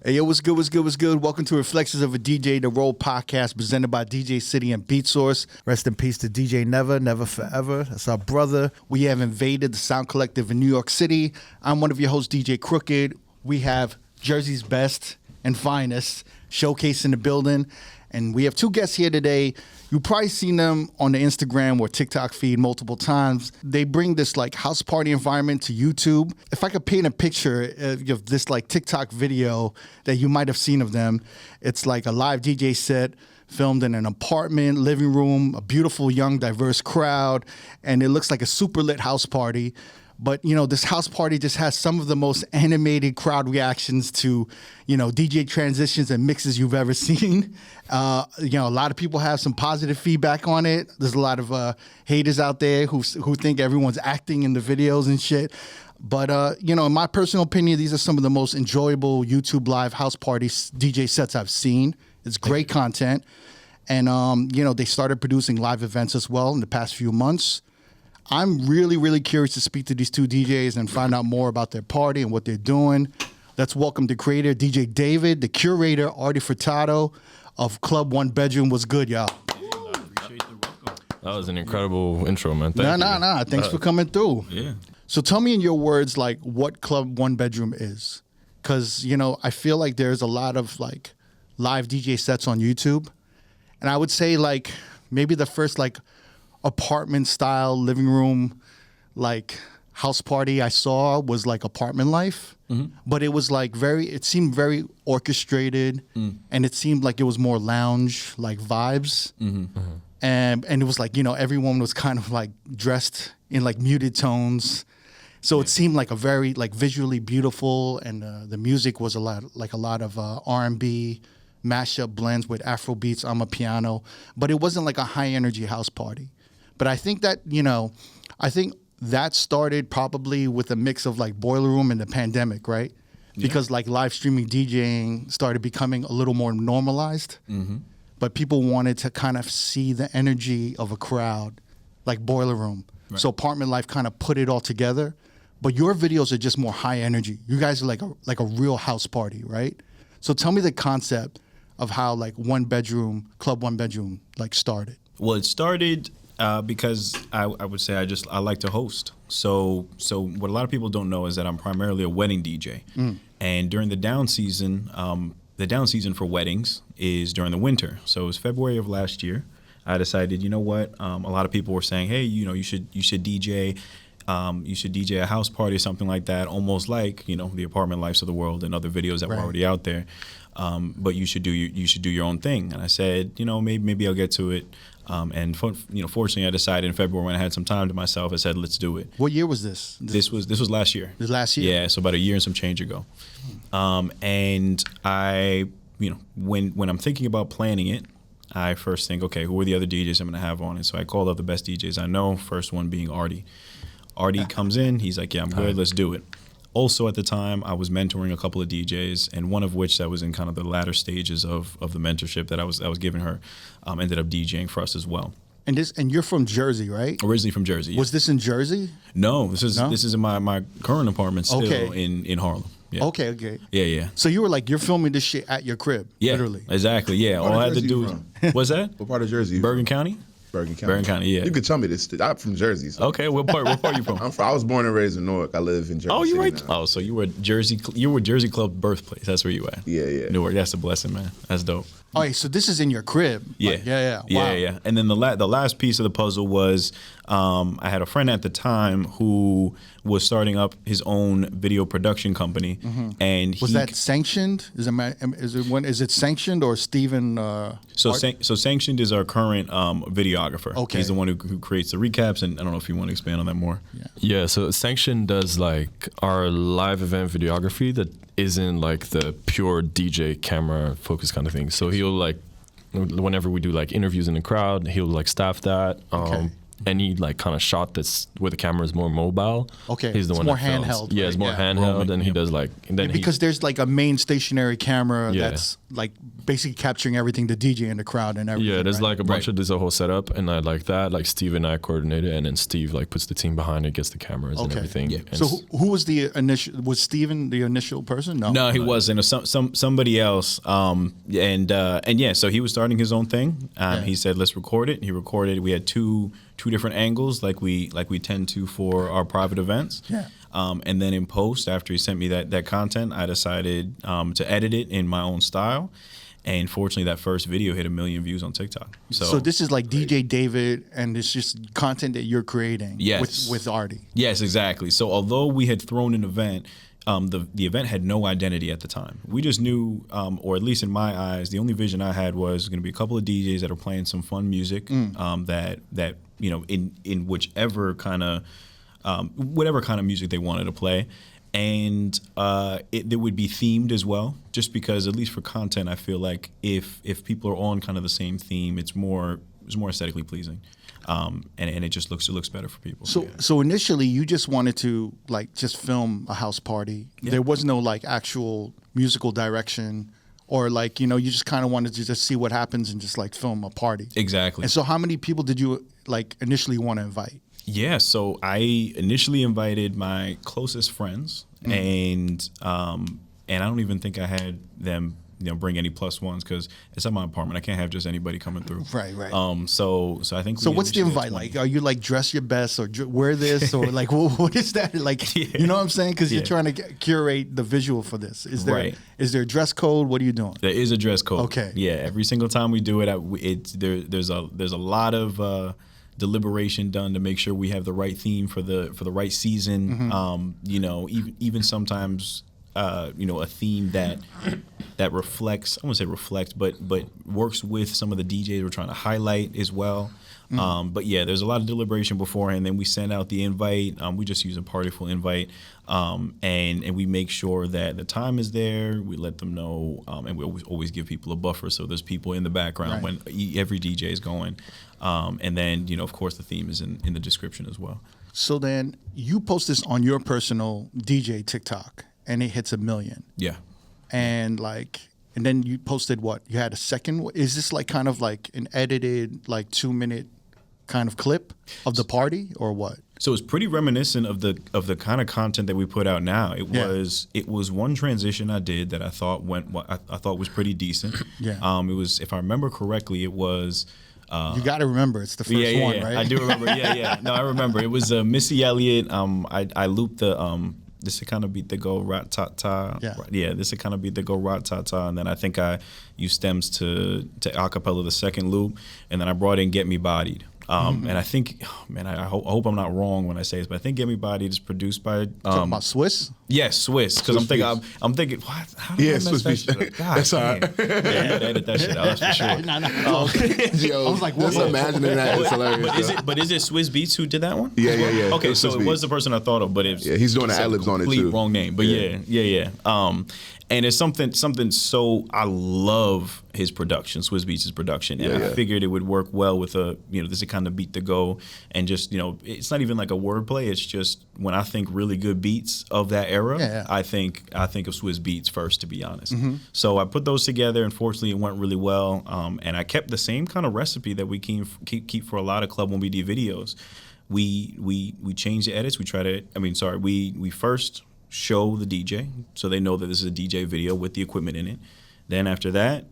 Hey, yo, what's good, what's good, what's good? Welcome to Reflections of a DJ, the R.O.A.D podcast presented by DJ City and Beat Source. Rest in peace to DJ Never, Never Forever. That's our brother. We have invaded the Sound Collective in New York City. I'm one of your hosts, DJ Crooked. We have Jersey's best and finest showcase in the building. And we have two guests here today. You've probably seen them on the Instagram or TikTok feed multiple times. They bring this like house party environment to YouTube. If I could paint a picture of this like TikTok video that you might have seen of them, it's like a live DJ set filmed in an apartment, living room, a beautiful, young, diverse crowd, and it looks like a super lit house party. But, you know, this house party just has some of the most animated crowd reactions to, you know, DJ transitions and mixes you've ever seen. You know, a lot of people have some positive feedback on it. There's a lot of haters out there who think everyone's acting in the videos and shit. But, you know, in my personal opinion, these are some of the most enjoyable YouTube live house party DJ sets I've seen. It's great content. And, you know, they started producing live events as well in the past few months. I'm really, really curious to speak to these two DJs and find out more about their party and what they're doing. Let's welcome the creator, DJ David, the curator, Artie Furtado of Club OneBedroom. What's good, y'all? Appreciate the welcome. That was an incredible intro, man. Nah. Thanks for coming through. Yeah. So tell me in your words, like, what Club OneBedroom is. Because, you know, I feel like there's a lot of, like, live DJ sets on YouTube. And I would say, like, maybe the first, like, apartment style living room like house party I saw was like Apartment Life, but it was like it seemed very orchestrated, and it seemed like it was more lounge like vibes, and it was like, you know, everyone was kind of like dressed in like muted tones, so it seemed like a very like visually beautiful, and the music was a lot of R&B mashup blends with Afro beats on a piano, but it wasn't like a high energy house party. But I think that, you know, that started probably with a mix of like Boiler Room and the pandemic, right? Yeah. Because like live streaming DJing started becoming a little more normalized. But people wanted to kind of see the energy of a crowd like Boiler Room. Right. So Apartment Life kind of put it all together. But your videos are just more high energy. You guys are like a real house party, right? So tell me the concept of how like Club OneBedroom like started. Well, it started because I would say I like to host. So what a lot of people don't know is that I'm primarily a wedding DJ. And during the down season for weddings is during the winter. So it was February of last year. I decided, you know what? A lot of people were saying, hey, you know, you should DJ. You should DJ a house party or something like that, almost like, you know, the Apartment Lives of the world and other videos that were already out there. But you should do your own thing. And I said, you know, maybe I'll get to it. And fortunately, I decided in February when I had some time to myself, I said, let's do it. What year was this? This was last year. This last year? Yeah, so about a year and some change ago. And I, you know, when I'm thinking about planning it, I first think, okay, who are the other DJs I'm going to have on it? So I called up the best DJs I know, first one being R.O.A.D. R.O.A.D comes in, he's like, yeah, I'm good, let's do it. Also at the time, I was mentoring a couple of DJs, and one of which that was in kind of the latter stages of the mentorship that I was giving her, ended up DJing for us as well. And you're from Jersey, right? Originally from Jersey. Yeah. Was this in Jersey? No, this is in my current apartment still in Harlem. Yeah. Okay. Yeah. So you were like, you're filming this shit at your crib, literally. Exactly. Yeah. All I had to do was, what's that? What part of Jersey? Bergen County. Bergen County, yeah. You could tell me this. I'm from Jersey. So. Okay, what part you from? I was born and raised in Newark. I live in Jersey. Oh, you're right. Now. Oh, so you were Jersey Club birthplace. That's where you at. Yeah. Newark. That's a blessing, man. That's dope. All right, so this is in your crib. Yeah. Like, yeah. Wow. Yeah. And then the last piece of the puzzle was I had a friend at the time who was starting up his own video production company, and was that sanctioned? Is it sanctioned or Steven? So sanctioned is our current videographer. Okay, he's the one who creates the recaps, and I don't know if you want to expand on that more. Yeah. So sanctioned does like our live event videography that isn't like the pure DJ camera focus kind of thing. So he'll like, whenever we do like interviews in the crowd, he'll like staff that. any like kind of shot that's where the camera is more mobile. Okay, he's the it's one more that films. handheld, Yeah, right? it's more Yeah. handheld, and he does like and then Because there's like a main stationary camera Yeah. that's like basically capturing everything, the DJ and the crowd and everything. yeah, there's right? like a bunch of there's a whole setup, and I like that. Like Steve and I coordinate it, and then Steve like puts the team behind it, gets the cameras and Okay. everything. Yeah. And So who was the initial? Was Steven the initial person? No, he wasn't. It was somebody else. And yeah, so he was starting his own thing. He said, "Let's record it." He recorded. We had two different angles, like we tend to for our private events. Yeah. And then in post, after he sent me that content, I decided to edit it in my own style. And fortunately, that first video hit 1 million views on TikTok. So this is like DJ David, and it's just content that you're creating. Yes. With R.O.A.D. Yes, exactly. So although we had thrown an event, the event had no identity at the time. We just knew, or at least in my eyes, the only vision I had was going to be a couple of DJs that are playing some fun music that you know in whichever kind of whatever kind of music they wanted to play. And it would be themed as well, just because at least for content, I feel like if people are on kind of the same theme, it's more aesthetically pleasing, and it just looks better for people. So initially, you just wanted to like just film a house party. Yeah. There was no like actual musical direction, or like you just kind of wanted to just see what happens and just like film a party. Exactly. And so, how many people did you like initially want to invite? Yeah, so I initially invited my closest friends, and I don't even think I had them, bring any plus ones because it's at my apartment. I can't have just anybody coming through. Right. So I think. So we what's the initially had invite 20. like? Are you like dress your best or wear this or like what is that like? Yeah. You know what I'm saying? Because you're Yeah. trying to curate the visual for this. Is there Right. is there a dress code? What are you doing? There is a dress code. Okay. Yeah, every single time we do it, there's a lot of deliberation done to make sure we have the right theme for the right season. Even sometimes a theme that reflects, I won't say reflect, but works with some of the DJs we're trying to highlight as well. But yeah, there's a lot of deliberation beforehand. Then we send out the invite. We just use a Partyful invite, and we make sure that the time is there. We let them know, and we always give people a buffer so there's people in the background Right. when every DJ is going. And then of course the theme is in the description as well. So then you post this on your personal DJ TikTok and it hits 1 million. Yeah. And then you posted what? You had a second. Is this like kind of like an edited like 2-minute kind of clip of the party or what? So it's pretty reminiscent of the kind of content that we put out now. It was one transition I did that I thought I thought was pretty decent. Yeah. It was, if I remember correctly, it was. You got to remember it's the first one, right? I do remember. Yeah. No, I remember. It was Missy Elliott. I looped the this would kind of beat the go rat ta ta. Yeah. This would kind of beat the go rat ta ta, and then I think I used stems to acapella the second loop, and then I brought in Get Me Bodied. And I think, I hope I'm not wrong when I say this, but I think Get Me Bodied is produced by Talking about Swiss? Yes, Swiss. Because I'm thinking, what? How did I mess Swiss that beats. shit up? God, That's all right. damn. Yeah, you gotta edit that shit out. That's for sure. Yo, I was like, just whoa. imagining that. It's hilarious. But is it Swiss Beats who did that one? Yeah. Okay, It's so Swiss it was Beats. the person I thought of, but it's He's doing the ad-libs on it complete too. Wrong name, but yeah. And it's something. So I love his production, Swiss Beats' production, and I figured it would work well with this is kind of beat to go, and just it's not even like a wordplay. It's just when I think really good beats of that era, I think of Swiss Beats first, to be honest. So I put those together, and fortunately, it went really well. And I kept the same kind of recipe that we keep for a lot of Club OneBedroom videos. We change the edits. We first show the DJ so they know that this is a DJ video with the equipment in it. Then after that,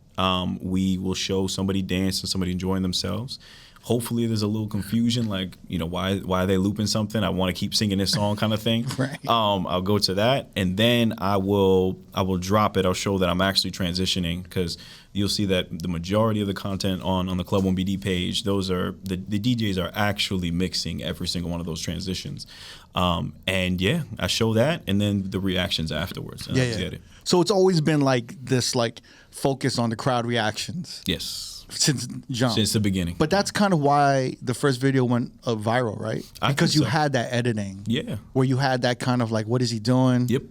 we will show somebody dance and somebody enjoying themselves. Hopefully there's a little confusion, like, why are they looping something? I want to keep singing this song kind of thing. Right. I'll go to that, and then I will drop it. I'll show that I'm actually transitioning, because you'll see that the majority of the content on the Club OneBD page, those are the DJs are actually mixing every single one of those transitions. And yeah, I show that, and then the reactions afterwards. And I get it. So it's always been like this like focus on the crowd reactions. Yes. Since jump. Since the beginning. But that's kind of why the first video went viral, right? I Because think you so. had that editing. Yeah. Where you had that kind of like, what is he doing? Yep.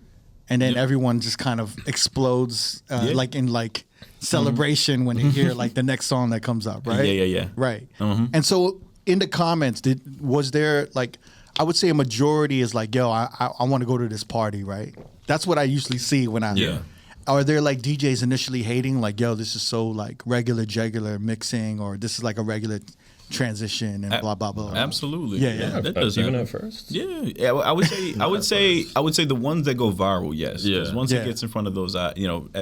And then everyone just kind of explodes like in celebration when they hear like the next song that comes up, right? Yeah. Right. Mhm. And so in the comments, was there like, I would say a majority is like, yo, I want to go to this party, right? That's what I usually see when I. Yeah. Are there like DJs initially hating like, yo, this is so like regular mixing, or this is like a regular transition and blah blah blah? Absolutely. Yeah. That does Even happen. at first. Yeah. I would say the ones that go viral, yes. Yeah. 'Cause once Yeah. it gets in front of those,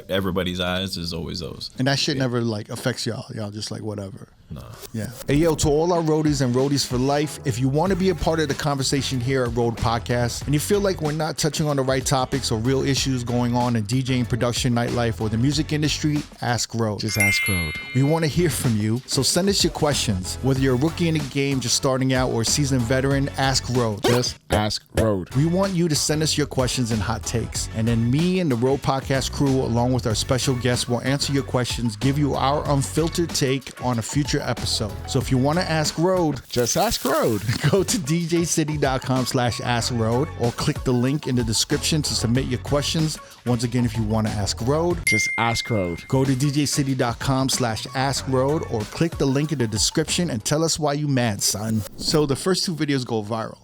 everybody's eyes, there's always those. And that shit never like affects y'all. Y'all just like whatever. No. Yeah. Hey yo, to all our roadies and roadies for life, if you want to be a part of the conversation here at R.O.A.D Podcast, and you feel like we're not touching on the right topics or real issues going on in DJing, production, nightlife, or the music industry, ask R.O.A.D. Just ask R.O.A.D. We want to hear from you, so send us your questions. Whether you're a rookie in the game, just starting out, or a seasoned veteran, ask R.O.A.D. Just ask R.O.A.D. We want you to send us your questions and hot takes. And then me and the R.O.A.D Podcast crew, along with our special guests, will answer your questions, give you our unfiltered take on a future episode. So if you want to ask R.O.A.D, Just ask R.O.A.D. go to djcity.com/ask R.O.A.D or click the link in the description to submit your questions. Once again, if you want to ask R.O.A.D, Just ask R.O.A.D. go to djcity.com/ask R.O.A.D or click the link in the description and tell us why you mad, son. So the first 2 videos go viral,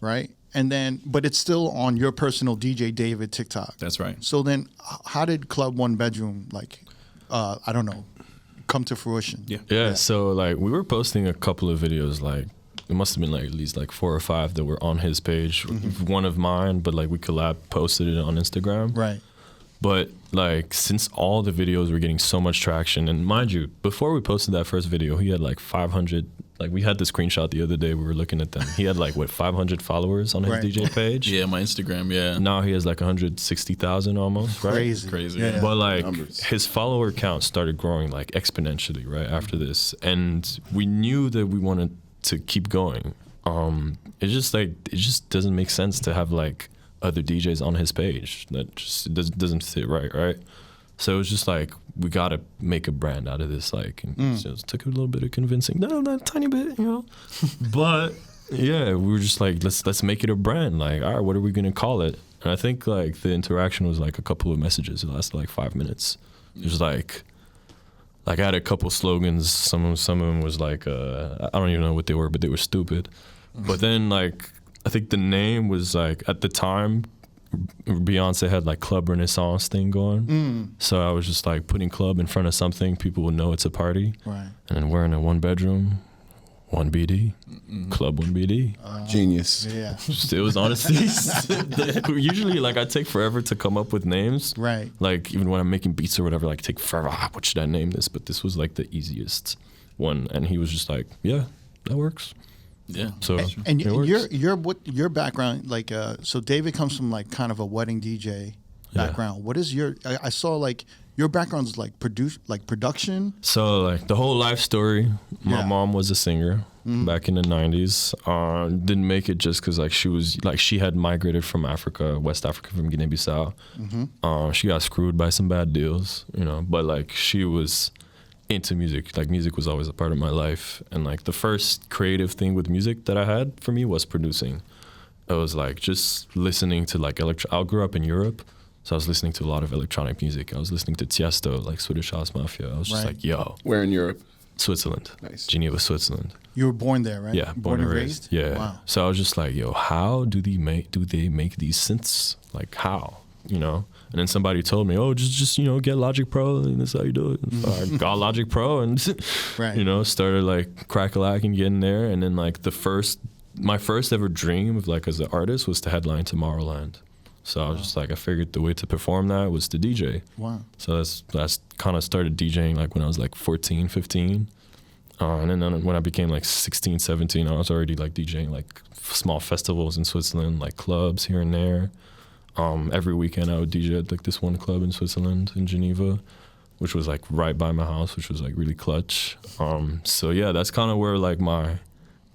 right? And then, but it's still on your personal DJ David TikTok. That's right. So then, how did Club OneBedroom, like, I don't know, come to fruition? Yeah. So like we were posting a couple of videos, like it must have been like at least like 4 or 5 that were on his page. One of mine, but like we posted it on Instagram. Right. But like since all the videos were getting so much traction, and mind you, before we posted that first video, he had like 500. Like we had the screenshot the other day. We were looking at them. He had like 500 followers on his Right. DJ page. Yeah, my Instagram, yeah. Now he has like 160,000 almost. Right? Crazy. Yeah. But like Numbers. his follower count started growing like exponentially right after this, and we knew that we wanted to keep going. It just doesn't make sense to have like other DJs on his page. That just doesn't sit right? So it was just like we gotta make a brand out of this. Like, and so it took a little bit of convincing. No, not a tiny bit, But yeah, we were just like, let's make it a brand. Like, all right, what are we gonna call it? And I think like the interaction was like a couple of messages. It lasted like 5 minutes. It was like I had a couple slogans. Some of them was like I don't even know what they were, but they were stupid. But then like I think the name was like at the time Beyonce had like Club Renaissance thing going. So I was just like putting club in front of something, people would know it's a party. Right. And then we're in a 1-bedroom, 1BD, Club 1BD. Genius. Yeah. It was honestly usually like I take forever to come up with names. Right. Like even when I'm making beats or whatever, like take forever. What should I name this? But this was like the easiest one, and he was just like, "Yeah, that works." Yeah. So And it works. your background, like, so David comes from like kind of a wedding DJ background. What is your? I saw like your background is like production. So like the whole life story. My Yeah. mom was a singer back in the 90s. Didn't make it just because like she had migrated from Africa, West Africa, from Guinea-Bissau. She got screwed by some bad deals, But like she was into music. Like music was always a part of my life, and like the first creative thing with music that I had for me was producing. It was like just listening to like I grew up in Europe. So I was listening to a lot of electronic music. I was listening to Tiesto, like Swedish House Mafia. I was just Right. like, yo, Where in Europe? Switzerland. Nice. Geneva, Switzerland. You were born there, right? Yeah, born and raised. Yeah. Wow. So I was just like, yo, how do they make these synths? Like how? And then somebody told me, oh, just get Logic Pro, and that's how you do it. So I got Logic Pro and Right. started like crack-a-lacking, getting there. And then like my first ever dream of like as an artist was to headline Tomorrowland. So I was just like, I figured the way to perform that was to DJ. Wow. So that's kind of started DJing like when I was like 14, 15. And then when I became like 16, 17, I was already like DJing like small festivals in Switzerland, like clubs here and there. Every weekend I would DJ at like this one club in Switzerland, in Geneva, which was like right by my house, which was like really clutch. So yeah, that's kind of where like my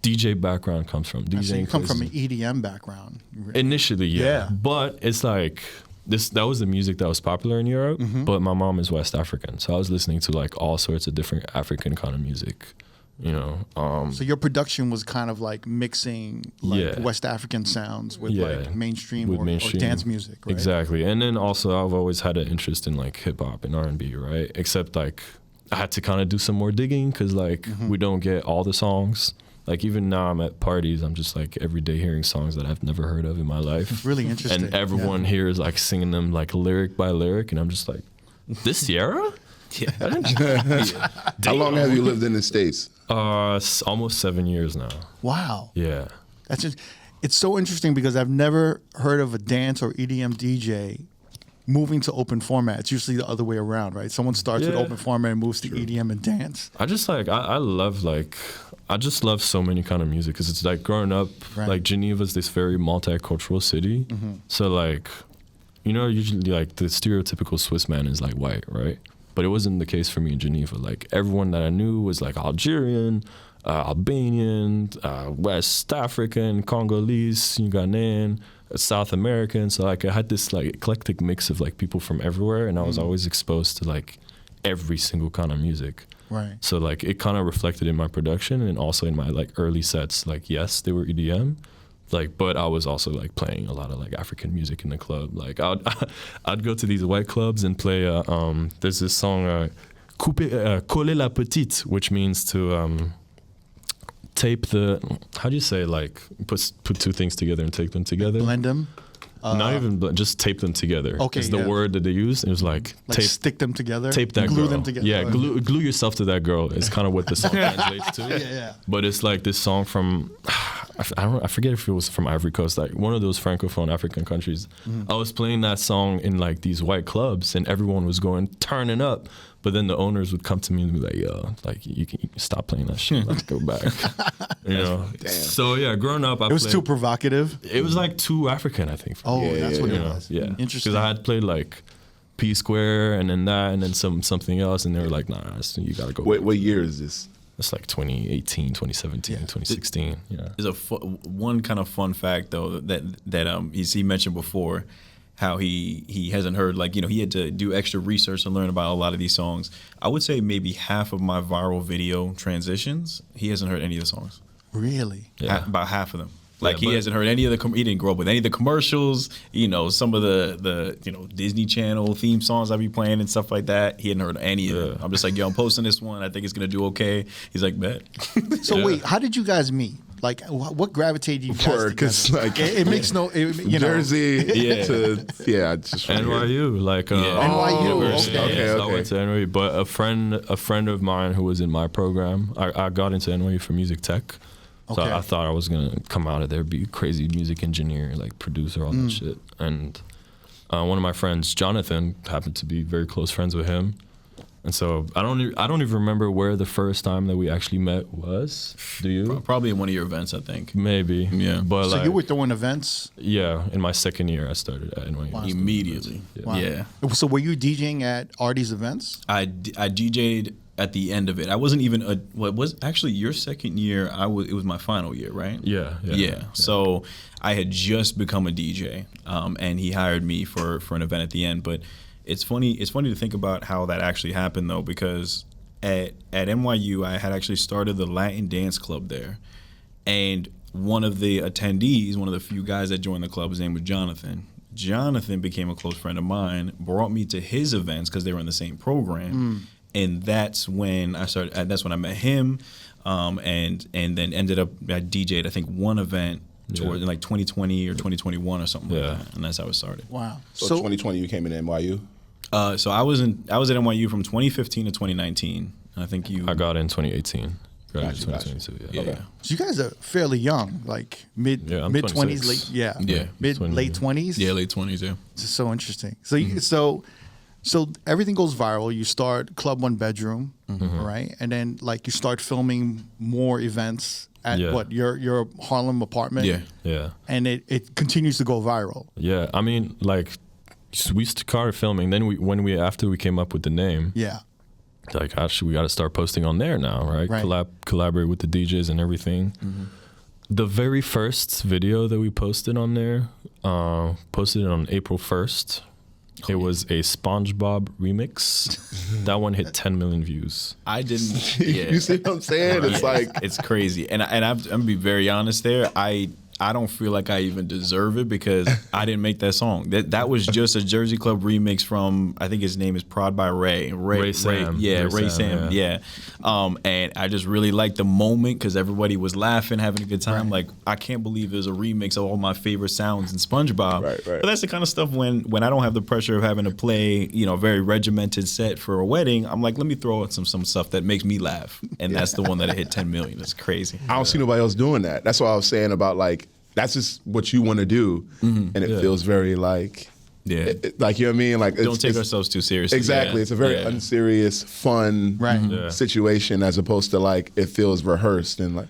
DJ background comes from. So DJing you come from places. an EDM background. Initially, yeah. Yeah. But it's like that was the music that was popular in Europe, but my mom is West African. So I was listening to like all sorts of different African kind of music, So your production was kind of like mixing like Yeah. West African sounds with Yeah. like mainstream, With or mainstream. dance music, right? Exactly. And then also I've always had an interest in like hip hop and R&B, right? Except like I had to kind of do some more digging because like we don't get all the songs Like even now I'm at parties, I'm just like every day hearing songs that I've never heard of in my life. Really interesting. And everyone here is like singing them like lyric by lyric, and I'm just like, this Sierra? Yeah. How long have you lived in the States? Almost 7 years now. Wow. Yeah. That's just, it's so interesting because I've never heard of a dance or EDM DJ moving to open format. It's usually the other way around, right? Someone starts with Yeah. open format and moves to EDM and dance. I just like I just love so many kind of music because it's like growing up, Right. like Geneva's this very multicultural city. So like, you know, usually like the stereotypical Swiss man is like white, right? But it wasn't the case for me in Geneva. Like everyone that I knew was like Algerian, Albanian, West African, Congolese, Ghanaian, South American. So like I had this like eclectic mix of like people from everywhere, and I was always exposed to like every single kind of music. Right. So like it kind of reflected in my production and also in my like early sets. Like yes, they were EDM, like but I was also like playing a lot of like African music in the club. Like I'd go to these white clubs and play. There's this song, "Coller la petite," which means to tape the. How do you say like put two things together and tape them together? Blend them. Not even just tape them together. Okay, is the yeah. word that they use. It was like tape. Stick them together. Tape that glue girl. them together. Yeah, glue yourself to that girl is kind of what the song translates to. Yeah. But it's like this song from, I forget if it was from Ivory Coast, like one of those francophone African countries. I was playing that song in like these white clubs, and everyone was going turning up. But then the owners would come to me and be like, "Yo, like you can stop playing that shit. Let's go back." You know. Damn. So yeah, growing up, It was too provocative. It was like too African, I think. For me. Oh, that's what You it know, was. yeah. Interesting. Because I had played like P Square and then that and then something else, and they were like, "Nah, you gotta go." What year is this? It's like 2018, 2017, 2016. Yeah. There's one kind of fun fact though that he mentioned before, how he hasn't heard, like, you know, he had to do extra research and learn about a lot of these songs. I would say maybe half of my viral video transitions, he hasn't heard any of the songs. Really? Yeah. About half of them. Like Yeah, he hasn't heard any of the. He didn't grow up with any of the commercials. You know, some of the you know Disney Channel theme songs I be playing and stuff like that. He hadn't heard any of them. I'm just like, yo, I'm posting this one. I think it's gonna do okay. He's like, bet. So wait, how did you guys meet? Like, what gravitated you guys Because together? like It makes no, you know. Jersey Yeah. to just NYU, like NYU, University. okay. Yeah, so I Okay. went to NYU, but a friend of mine who was in my program, I got into NYU for music tech. So Okay. I thought I was gonna come out of there, be a crazy music engineer, like producer, all that shit. And one of my friends, Jonathan, happened to be very close friends with him. And so I don't even remember where the first time that we actually met was. Do you? Probably in one of your events, I think. Maybe. Yeah. But So like, you were throwing events? yeah, in my second year I started at NYU. Wow. Immediately. Wow. Yeah. So were you DJing at R.O.A.D's events? I DJ'd at the end of it. I wasn't even what was actually your second year. It was my final year, right? Yeah. So I had just become a DJ, and he hired me for an event at the end. But it's funny to think about how that actually happened though, because at NYU I had actually started the Latin dance club there, and one of the attendees, one of the few guys that joined the club, his name was Jonathan. Jonathan became a close friend of mine, brought me to his events because they were in the same program. And that's when I started. That's when I met him, and then ended up I DJ'd I think one event in like 2020 or 2021 or something like that, and that's how it started. Wow. So 2020 you came in NYU? So I was at NYU from 2015 to 2019. And I think you. I got in 2018. Gotcha. 2022. Yeah. Yeah. So you guys are fairly young, like mid 20s, 26. late 20s. Yeah, late 20s. Yeah. It's just so interesting. So everything goes viral. You start Club OneBedroom, right? And then like you start filming more events at your Harlem apartment. Yeah. Yeah. And it continues to go viral. Yeah. I mean, like we started filming. Then after we came up with the name, Yeah. like actually we got to start posting on there now, right? Right. Collaborate with the DJs and everything. The very first video that we posted on there, posted it on April 1st. It was a SpongeBob remix. That one hit 10 million views. I didn't. Yeah. You see what I'm saying? It's like it's crazy, and I'm gonna be very honest there. I I don't feel like I even deserve it because I didn't make that song. That was just a Jersey Club remix from, I think his name is Prod by Ray. Ray Sam. Yeah, Ray Sam. Yeah. And I just really liked the moment because everybody was laughing, having a good time. Like, I can't believe there's a remix of all my favorite sounds in SpongeBob. Right. But that's the kind of stuff when I don't have the pressure of having to play, a very regimented set for a wedding, I'm like, let me throw out some stuff that makes me laugh. And that's the one that hit 10 million. It's crazy. I don't see nobody else doing that. That's what I was saying about like, that's just what you want to do. And it feels very like, like, you know what I mean? Like, don't take ourselves too seriously. Exactly. Yeah. It's a very unserious, fun situation as opposed to like, it feels rehearsed and like,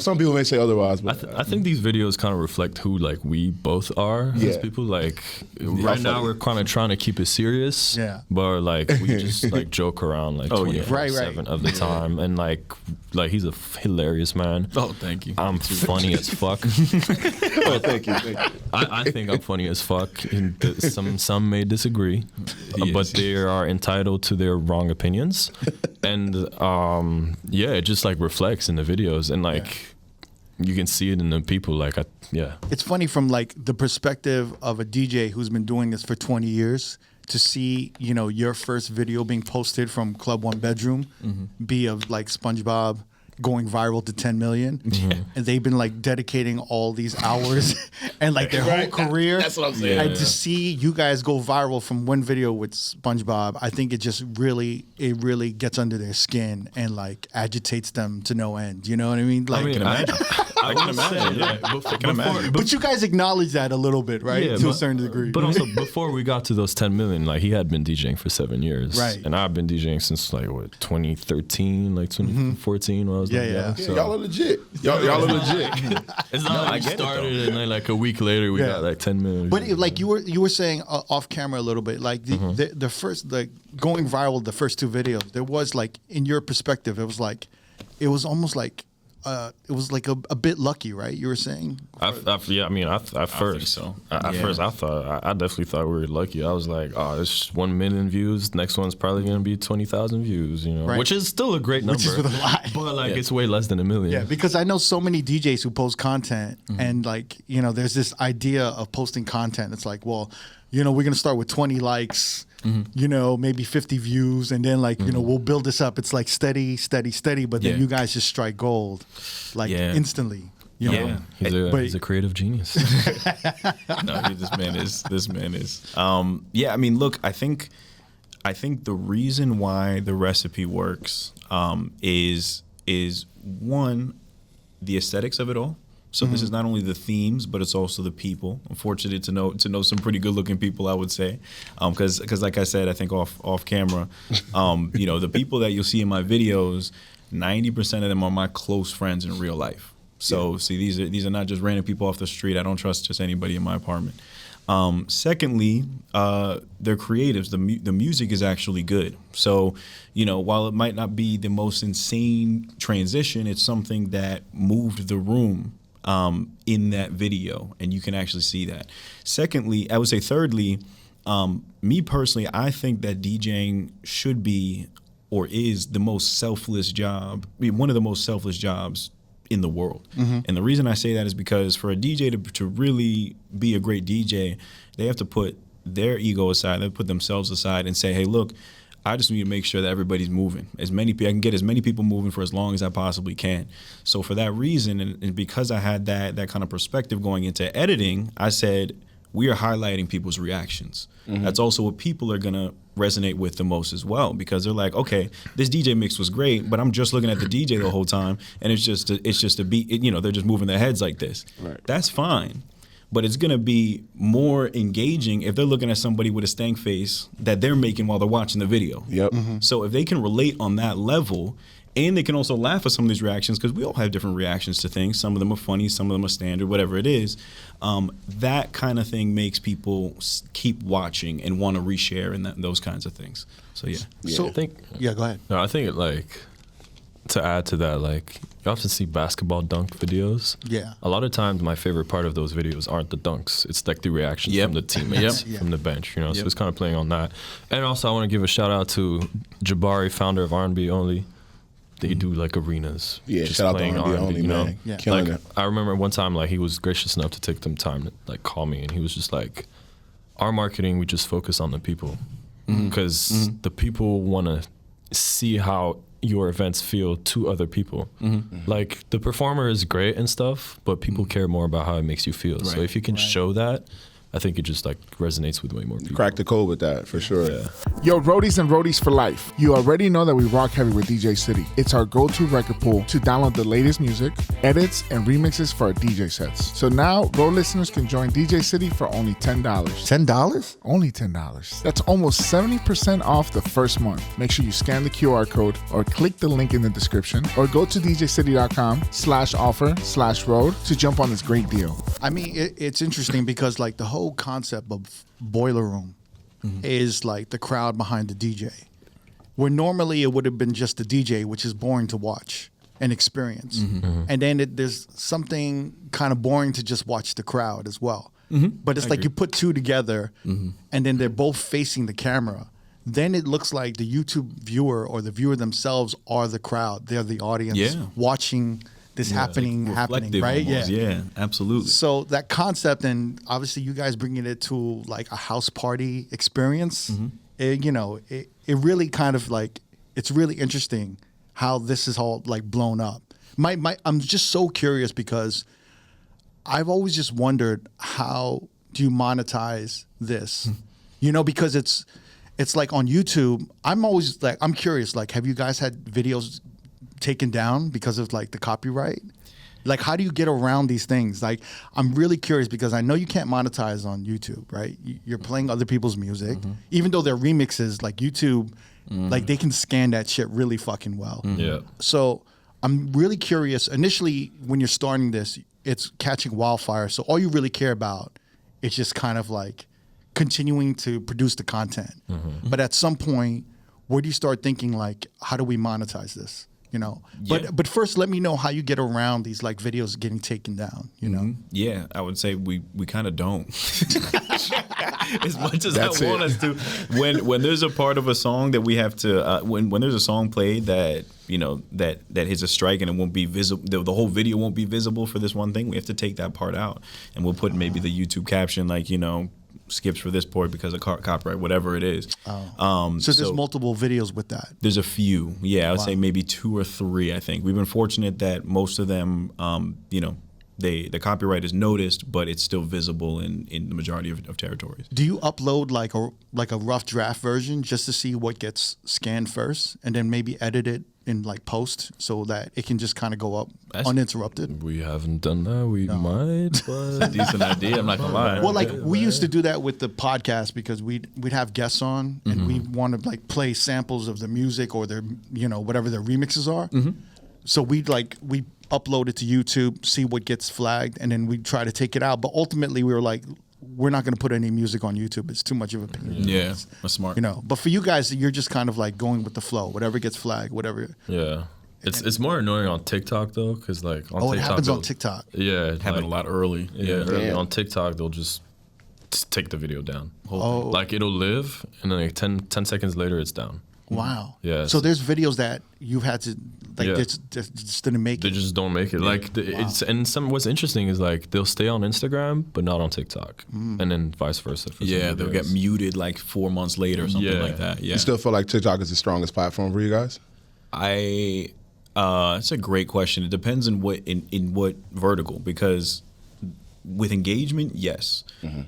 some people may say otherwise, but I think these videos kind of reflect who like we both are as people. Like right now we're kind of trying to keep it serious, but like we just like joke around like 24/7 of the time, and like he's a hilarious man. Oh, thank you. I'm funny as fuck. Thank you. I think I'm funny as fuck. Some may disagree, but they are entitled to their wrong opinions, and it just like reflects in the videos, and like you can see it in the people. Like, it's funny from like the perspective of a DJ who's been doing this for 20 years to see, your first video being posted from Club OneBedroom be of like SpongeBob going viral to 10 million, and they've been like dedicating all these hours and like their whole career. That's what I'm saying. And to see you guys go viral from one video with SpongeBob, I think it just really gets under their skin and like agitates them to no end. You know what I mean? Like, I can imagine. But you guys acknowledge that a little bit, right? Yeah, to a certain degree. But also, before we got to those 10 million, like he had been DJing for 7 years, right? And I've been DJing since like 2013, like 2014 when I was so. Y'all are legit. Y'all are legit. It's not like we started and then like a week later we got like 10 million. But like you were saying off camera a little bit, like the first, like going viral, the first 2 videos, there was like, in your perspective, it was almost like it was like a bit lucky, right? You were saying. I first I definitely thought we were lucky. I was like, oh, it's 1 million views. Next one's probably gonna be 20,000 views, which is still a great number. Which is with a lot, but like it's way less than 1 million. Yeah, because I know so many DJs who post content, and like there's this idea of posting content. It's like, well, we're gonna start with 20 likes. Maybe 50 views, and then like we'll build this up. It's like steady, but then you guys just strike gold, like instantly. He's a creative genius. No, this man is. I mean, look, I think the reason why the recipe works is one, the aesthetics of it all. So this is not only the themes, but it's also the people. I'm fortunate to know some pretty good looking people, I would say, because like I said, I think off camera, the people that you'll see in my videos, 90% of them are my close friends in real life. So see, these are not just random people off the street. I don't trust just anybody in my apartment. Secondly, they're creatives. The music is actually good. So, while it might not be the most insane transition, it's something that moved the room in that video, and you can actually see that. Secondly, I would say thirdly, me personally, I think that DJing should be or is the most selfless job, one of the most selfless jobs in the world. And the reason I say that is because for a DJ to really be a great DJ, they have to put their ego aside, they put themselves aside and say, hey, look, I just need to make sure that everybody's moving. I can get as many people moving for as long as I possibly can. So for that reason, and because I had that kind of perspective going into editing, I said, we are highlighting people's reactions. That's also what people are gonna resonate with the most as well, because they're like, okay, this DJ mix was great, but I'm just looking at the DJ the whole time, and it's just a beat. They're just moving their heads like this. Right. That's fine. But it's going to be more engaging if they're looking at somebody with a stank face that they're making while they're watching the video. Yep. So if they can relate on that level, and they can also laugh at some of these reactions, because we all have different reactions to things. Some of them are funny, some of them are standard, whatever it is. That kind of thing makes people keep watching and want to reshare and those kinds of things. So, yeah. So, I think, go ahead. No, I think to add to that, like, you often see basketball dunk videos. Yeah. A lot of times, my favorite part of those videos aren't the dunks. It's like the reactions from the teammates, from the bench, So it's kind of playing on that. And also, I want to give a shout out to Jabari, founder of R&B Only. they do like arenas. Yeah, just shout out to playing R&B only, you know? man. Yeah. Killing Like it. I remember one time, like he was gracious enough to take some time to like call me, and he was just like, "Our marketing, we just focus on the people, because the people want to see how your events feel to other people. Like the performer is great and stuff, but people care more about how it makes you feel. So Right. if you can show that, I think it just like resonates with way more people. Crack the code with that for sure. Yeah. Yo, roadies and roadies for life. You already know that we rock heavy with DJ City. It's our go-to record pool to download the latest music, edits, and remixes for our DJ sets. So now, Road listeners can join DJ City for only $10. $10? Only $10. That's almost 70% off the first month. Make sure you scan the QR code or click the link in the description or go to djcity.com/offer/road to jump on this great deal. I mean, it's interesting because like the whole concept of Boiler Room is like the crowd behind the DJ. Where normally it would have been just the DJ, which is boring to watch and experience. And then there's something kind of boring to just watch the crowd as well. But it's like you put two together and then they're both facing the camera. Then it looks like the YouTube viewer or the viewer themselves are the crowd. They're the audience watching this happening, Reflective right? almost. Yeah, absolutely. So that concept, and obviously you guys bringing it to like a house party experience, it really kind of like, it's really interesting how this is all like blown up. I'm just so curious because I've always just wondered, how do you monetize this? Because it's like on YouTube, I'm curious, like, have you guys had videos taken down because of like the copyright? Like, how do you get around these things? Like, I'm really curious because I know you can't monetize on YouTube, right? You're playing other people's music, even though they're remixes. Like YouTube, like they can scan that shit really fucking well. Yeah. So I'm really curious. Initially, when you're starting this, it's catching wildfire. So all you really care about is just kind of like continuing to produce the content. But at some point, where do you start thinking like, how do we monetize this? But first, let me know how you get around these like videos getting taken down. Yeah, I would say we kind of don't. As much as That's I want us to, when there's a part of a song that we have to, when there's a song played that that hits a strike and it won't be visible, the whole video won't be visible for this one thing, we have to take that part out, and we'll put maybe the YouTube caption like skips for this part because of copyright, whatever it is. So there's multiple videos with that. There's a few. Yeah, I would say maybe 2 or 3, I think. We've been fortunate that most of them, the copyright is noticed, but it's still visible in the majority of territories. Do you upload like a rough draft version just to see what gets scanned first and then maybe edit it in like post so that it can just kind of go up uninterrupted? We haven't done that. We might, but Decent idea, I'm not gonna lie. Well, like we used to do that with the podcast because we'd have guests on and we want to like play samples of the music or their whatever their remixes are. So we upload it to YouTube, see what gets flagged, and then we try to take it out. But ultimately, we were like, we're not going to put any music on YouTube. It's too much of a pain. Yeah, that's smart. But for you guys, you're just kind of like going with the flow. Whatever gets flagged, whatever. yeah. It's more annoying on TikTok though, because like on TikTok, it happens on TikTok. Yeah, It happened a lot early. Yeah, Damn. on TikTok they'll just take the video down. Oh. Like it'll live, and then like 10 seconds later it's down. Wow. Yeah. So there's videos that you've had to like Yeah. just didn't make They it. just don't make it. Like it's what's interesting is like they'll stay on Instagram but not on TikTok, and then vice versa. For some Yeah, they'll get videos. muted like 4 months later or something Yeah. like that. Yeah. You still feel like TikTok is the strongest platform for you guys? It's a great question. It depends on in what vertical, because with engagement, yes.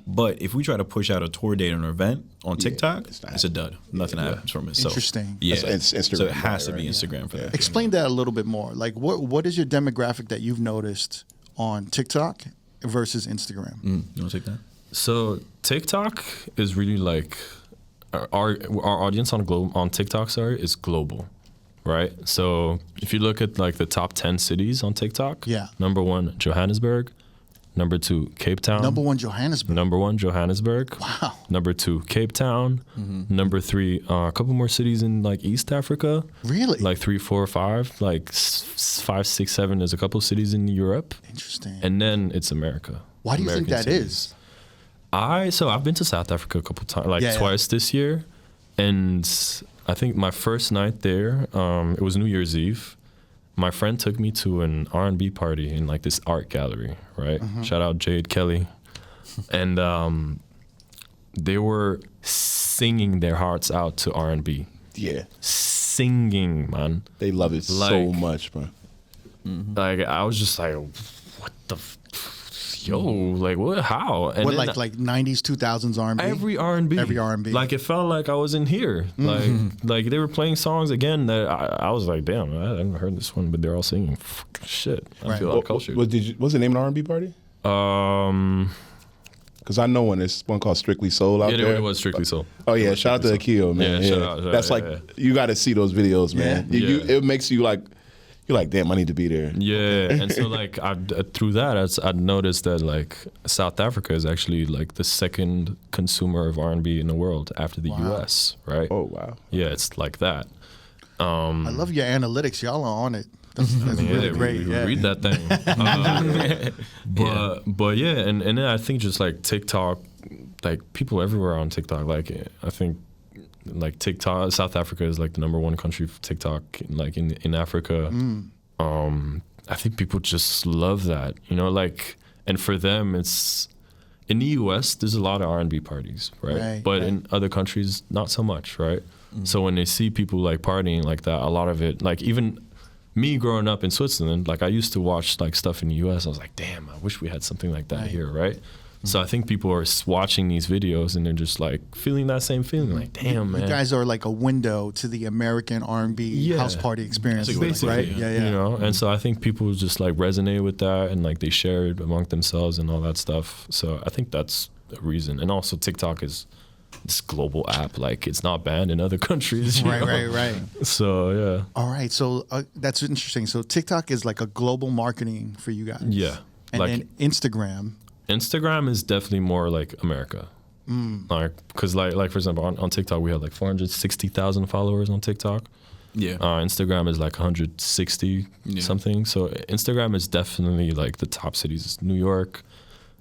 But if we try to push out a tour date or an event on TikTok, it's a dud. Nothing happens from it. So, Interesting. Yeah. It's Instagram, So it has to right? be Instagram for that. Explain that a little bit more. Like, what is your demographic that you've noticed on TikTok versus Instagram? You want to take that? So TikTok is really like our audience on TikTok, is global, right? So if you look at like the top 10 cities on TikTok, number 1 Johannesburg, number 2 Cape Town, Number 1 Johannesburg. number 1 Johannesburg, Wow. number 2 Cape Town, number 3 a couple more cities in like East Africa, Really? like 3, 4, 5, like 5, 6, 7. There's a couple cities in Europe, Interesting. and then it's America. Why do you think that American is? cities. I've been to South Africa a couple times, like Yeah, yeah. twice this year, and I think my first night there, it was New Year's Eve, my friend took me to an R&B party in like this art gallery, right? Shout out Jade Kelly. And they were singing their hearts out to R&B. Yeah. Singing, man. They love it so much, bro. Like, I was just like, what the yo, like what? How? And What, then like 90s, 2000s R&B? every R&B, Every R&B. Like, it felt like I was in here. Like they were playing songs again that I was like, damn, I haven't heard this one, but they're all singing. Shit, I feel like culture. What's the name of the R&B party? Because I know it's one called Strictly Soul out there. It was Strictly Soul. Oh yeah, shout out to Akio, man. Yeah, shout out, That's like you got to see those videos, man. It makes you like. You're like, damn, I need to be there. Yeah, and so like through that, I'd noticed that like South Africa is actually like the second consumer of R&B in the world after the U.S. Right? Oh wow. Yeah, it's like that. I love your analytics. Y'all are on it. That's really great. We read that thing. But yeah, and then I think just like TikTok, like people everywhere on TikTok. Like I think like TikTok, South Africa is like the #1 country for TikTok, like in Africa. I think people just love that, you know, like, and for them it's in the US there's a lot of R&B parties, right? But in other countries not so much, right? So when they see people like partying like that, a lot of it, like even me growing up in Switzerland, like I used to watch like stuff in the US, I was like, damn, I wish we had something like that here, right? So I think people are watching these videos and they're just like feeling that same feeling, like, damn, man. You guys are like a window to the American R&B house party experience, right? Yeah. You know, and so I think people just like resonate with that and like they share it among themselves and all that stuff. So I think that's a reason. And also TikTok is this global app, like it's not banned in other countries. Right. So yeah. All right, so that's interesting. So TikTok is like a global marketing for you guys. Yeah. And like then Instagram is definitely more like America. Like, because like for example, on TikTok, we have like 460,000 followers on TikTok. Yeah. Instagram is like 160 something. So Instagram is definitely like the top cities. New York.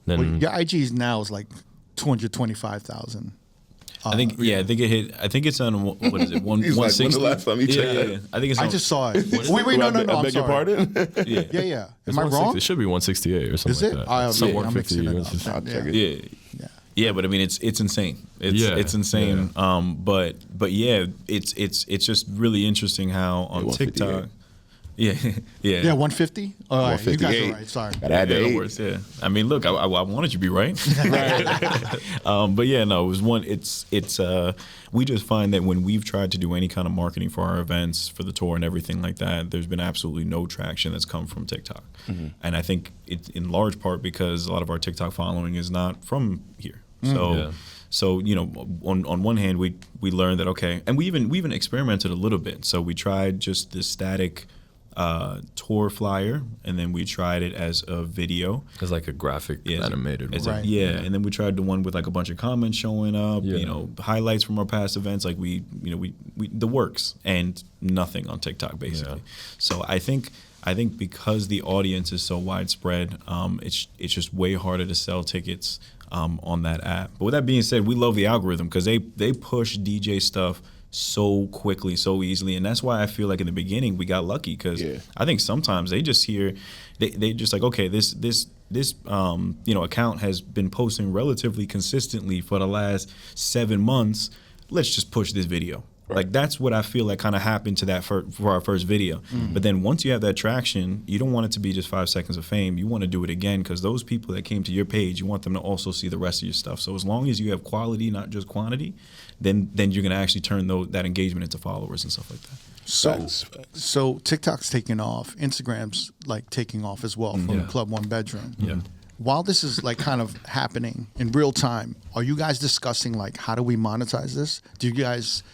Then your IG now is like 225,000. I think I think it's on what is it? One He's like, 160. when the last time you checked? Yeah. I think it's. I just saw it. Wait, no. I I'm beg your sorry. pardon? Yeah. it's Am I wrong? It should be 168 or something Is like it? that. Some I'm 150. mixing it up. I'll check it. Yeah, but I mean it's insane. It's insane. Yeah. But yeah, it's just really interesting how on TikTok. Yeah. 150. All right, you guys are right. Sorry. Gotta add the Yeah, eight. no worries, yeah. I mean, look, I wanted you to be right. But yeah, no, it was one. It's we just find that when we've tried to do any kind of marketing for our events, for the tour and everything like that, there's been absolutely no traction that's come from TikTok. And I think it's in large part because a lot of our TikTok following is not from here. So you know, on one hand, we learned that okay, and we even experimented a little bit. So we tried just the static tour flyer, and then we tried it as a video. It's like a graphic animated one. Right. And then we tried the one with like a bunch of comments showing up, you know, highlights from our past events, like we the works, and nothing on TikTok basically. So I think because the audience is so widespread, it's just way harder to sell tickets on that app. But with that being said, we love the algorithm because they push DJ stuff so quickly, so easily, and that's why I feel like in the beginning we got lucky because I think sometimes they just hear they just like, okay, this account has been posting relatively consistently for the last 7 months, let's just push this video. Like that's what I feel like kind of happened to that for our first video. But then once you have that traction, you don't want it to be just 5 seconds of fame. You want to do it again because those people that came to your page, you want them to also see the rest of your stuff. So as long as you have quality, not just quantity, then you're going to actually turn that engagement into followers and stuff like that. So TikTok's taking off. Instagram's like taking off as well from Club OneBedroom. Yeah. While this is like kind of happening in real time, are you guys discussing like how do we monetize this? Do you guys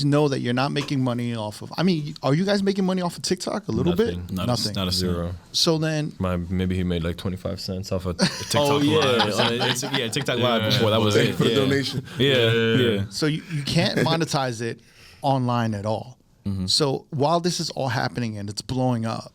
know that you're not making money off of? I mean, are you guys making money off of TikTok a little Nothing. bit? Not a Zero. So then, Maybe he made like 25 cents off a TikTok. Oh yeah, live. TikTok live before that was it. For the donation. Yeah. so you can't monetize it online at all. So while this is all happening and it's blowing up,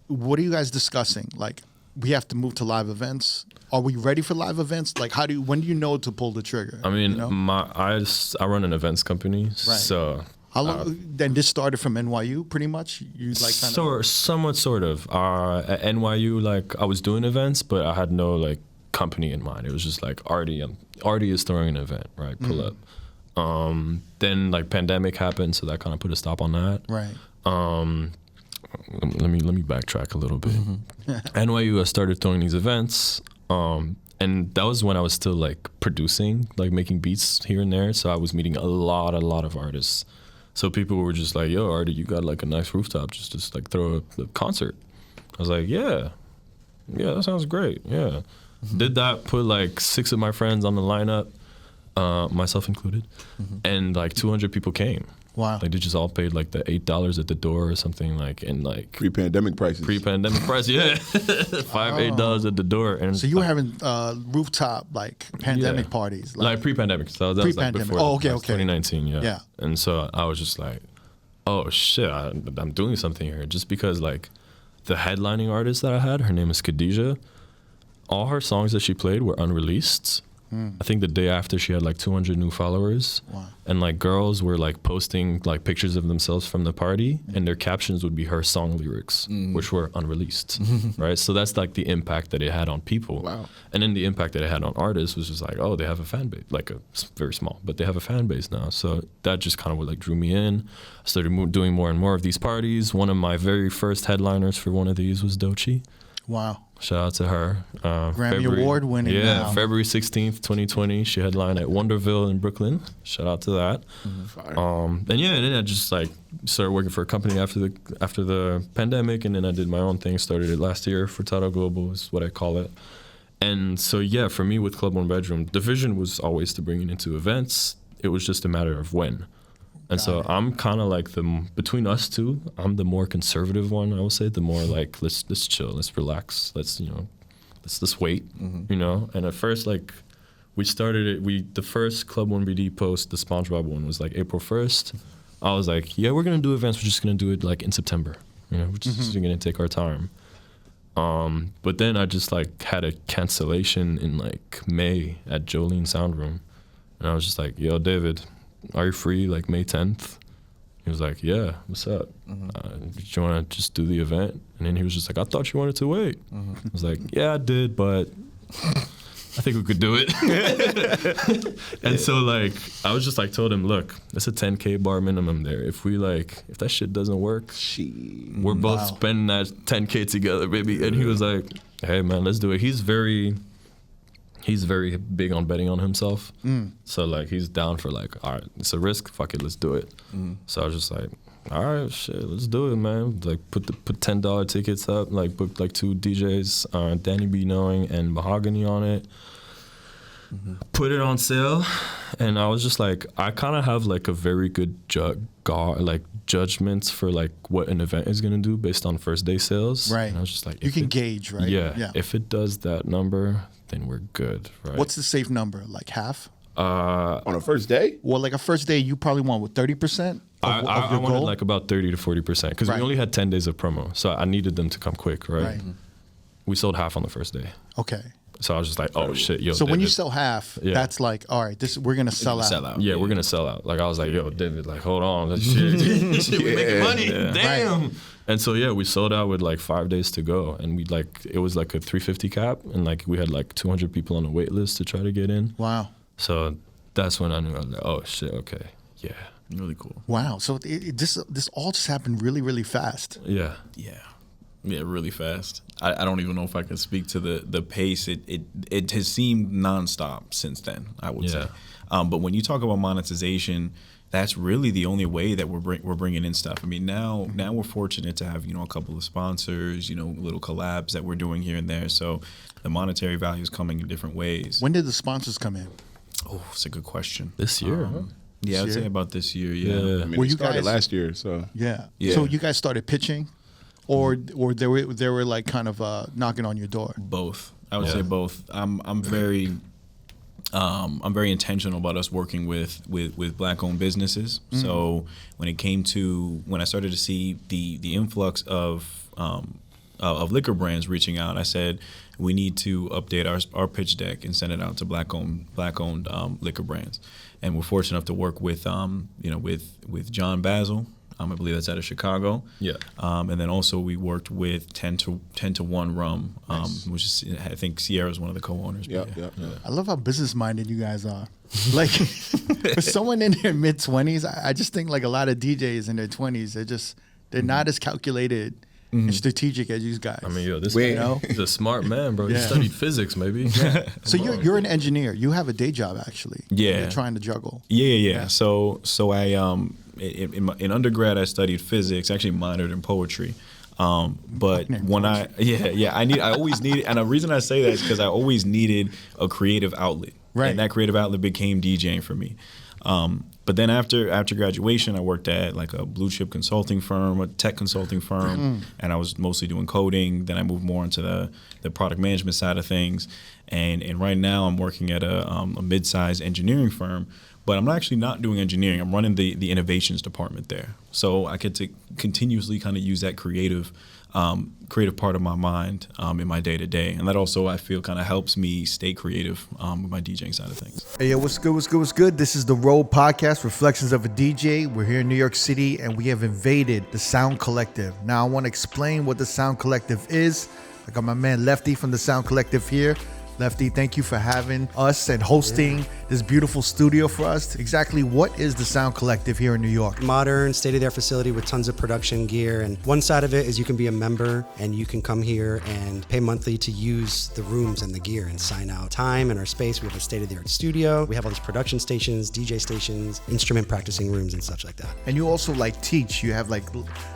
what are you guys discussing? Like, we have to move to live events. Are we ready for live events? Like, when do you know to pull the trigger? I mean, you know? I run an events company, so How long? Then this started from NYU, pretty much. You like kind of somewhat, sort of. At NYU, like I was doing events, but I had no like company in mind. It was just like R.O.A.D is throwing an event, right? Pull up. Then like pandemic happened, so that kind of put a stop on that. Right. Let me backtrack a little bit. NYU, I started throwing these events, and that was when I was still like producing, like making beats here and there. So I was meeting a lot of artists. So people were just like, "Yo, Artie, you got like a nice rooftop. Just like throw a concert." I was like, "Yeah, that sounds great. Yeah." Did that, put like 6 of my friends on the lineup, myself included, and like 200 people came. Wow. Like they just all paid like the $8 at the door or something, like, and like Pre-pandemic prices. Pre-pandemic price, yeah. $8 at the door. And so you were having rooftop like pandemic parties. Like pre-pandemic. So that was like pre-pandemic. before. Oh, okay. 2019, yeah. Yeah. And so I was just like, oh shit, I'm doing something here. Just because like the headlining artist that I had, her name is Khadija, all her songs that she played were unreleased. I think the day after she had like 200 new followers. Wow. And like girls were like posting like pictures of themselves from the party, and their captions would be her song lyrics, which were unreleased, right? So that's like the impact that it had on people. Wow. And then the impact that it had on artists was just like, oh, they have a fan base, like very small, but they have a fan base now. So that just kind of what like drew me in. I started doing more and more of these parties. One of my very first headliners for one of these was Doechii. Wow. Shout out to her. Grammy Award winning. Yeah, now. February 16th, 2020. She headlined at Wonderville in Brooklyn. Shout out to that. And then I just like started working for a company after the pandemic, and then I did my own thing. Started it last year. Furtado Global is what I call it. And so yeah, for me with Club OneBedroom, the vision was always to bring it into events. It was just a matter of when. And so I'm kind of like between us two, I'm the more conservative one, I would say. The more like, let's chill, let's relax, let's wait, you know? And at first, like, we started it, the first Club OneBD post, the SpongeBob one, was like April 1st. I was like, yeah, we're going to do events, we're just going to do it like in September. You know, we're just going to take our time. But then I just like had a cancellation in like May at Jolene Sound Room. And I was just like, yo, David, are you free like May 10th? He was like, yeah, what's up? Do you want to just do the event? And then he was just like, I thought you wanted to wait. I was like, yeah, I did, but I think we could do it. And so like, I was just like, told him, look, it's a 10K bar minimum there. If that shit doesn't work, we're both spending that 10K together, baby. And he was like, hey man, let's do it. He's very big on betting on himself. So like he's down for like, all right, it's a risk, fuck it, let's do it. So I was just like, all right, shit, let's do it, man. Like put $10 tickets up, like booked like 2 DJs, Danny B Knowing and Mahogany on it. Put it on sale, and I was just like, I kind of have like a very good judgments for like what an event is gonna do based on first day sales. Right. And I was just like, you can gauge, right? Yeah. If it does that number, then we're good, right? What's the safe number? Like half? On a first day? Well, like a first day, you probably want with 30%. I your wanted goal? like about 30 to 40% because we only had 10 days of promo, so I needed them to come quick, right? We sold half on the first day. Okay. So I was just like, oh shit, yo. So David, when you sell half, that's like, all right, we're gonna sell out. Yeah, we're gonna sell out. Like I was like, yo, David, like hold on, let's shit. We making money. Yeah. Damn. Right. And so yeah, we sold out with like 5 days to go, and it was like a 350 cap, and like we had like 200 people on the wait list to try to get in. Wow. So that's when I knew I was like, oh shit, okay, yeah, Really cool. Wow. So this all just happened really, really fast. Yeah. Yeah, really fast. I don't even know if I can speak to the pace. It has seemed nonstop since then, I would say. But when you talk about monetization, that's really the only way that we're bringing in stuff. I mean, now we're fortunate to have a couple of sponsors, little collabs that we're doing here and there. So the monetary value is coming in different ways. When did the sponsors come in? Oh, it's a good question. This year, huh? Yeah, I'd say about this year. Yeah. I mean, Were it you started guys last year, so yeah. Yeah. So you guys started pitching, or they were like kind of knocking on your door. Both. I would say both. I'm very intentional about us working with Black-owned businesses. So when I started to see the influx of of liquor brands reaching out. I said we need to update our pitch deck and send it out to black-owned liquor brands. And we're fortunate enough to work with with John Basil. I believe that's out of Chicago. Yeah. And then also we worked with 10 to 1 Rum, which is, I think Sierra is one of the co-owners. Yeah. I love how business minded you guys are. Like for someone in their mid 20s, I just think like a lot of DJs in their 20s, they're not as calculated and strategic as you guys. I mean, yo, this he's a smart man, bro. Yeah. He studied physics, maybe. So you're an engineer. You have a day job actually. Yeah. You're trying to juggle. Yeah. So I in undergrad I studied physics, actually minored in poetry. But when I always needed, and the reason I say that is because I always needed a creative outlet. Right. And that creative outlet became DJing for me. But then after graduation, I worked at like a blue chip consulting firm, a tech consulting firm, and I was mostly doing coding. Then I moved more into the product management side of things. And right now I'm working at a mid-sized engineering firm, but I'm actually not doing engineering. I'm running the innovations department there. So I get to continuously kind of use that creative part of my mind in my day-to-day. And that also, I feel, kind of helps me stay creative with my DJing side of things. Hey, yo, what's good? This is the R.O.A.D podcast, Reflections of a DJ. We're here in New York City, and we have invaded the Sound Collective. Now, I want to explain what the Sound Collective is. I got my man Lefty from the Sound Collective here. Lefty, thank you for having us and hosting this beautiful studio for us. Exactly what is the Sound Collective here in New York? Modern, state-of-the-art facility with tons of production gear. And one side of it is you can be a member and you can come here and pay monthly to use the rooms and the gear and sign out time in our space. We have a state-of-the-art studio. We have all these production stations, DJ stations, instrument practicing rooms and such like that. And you also like teach. You have like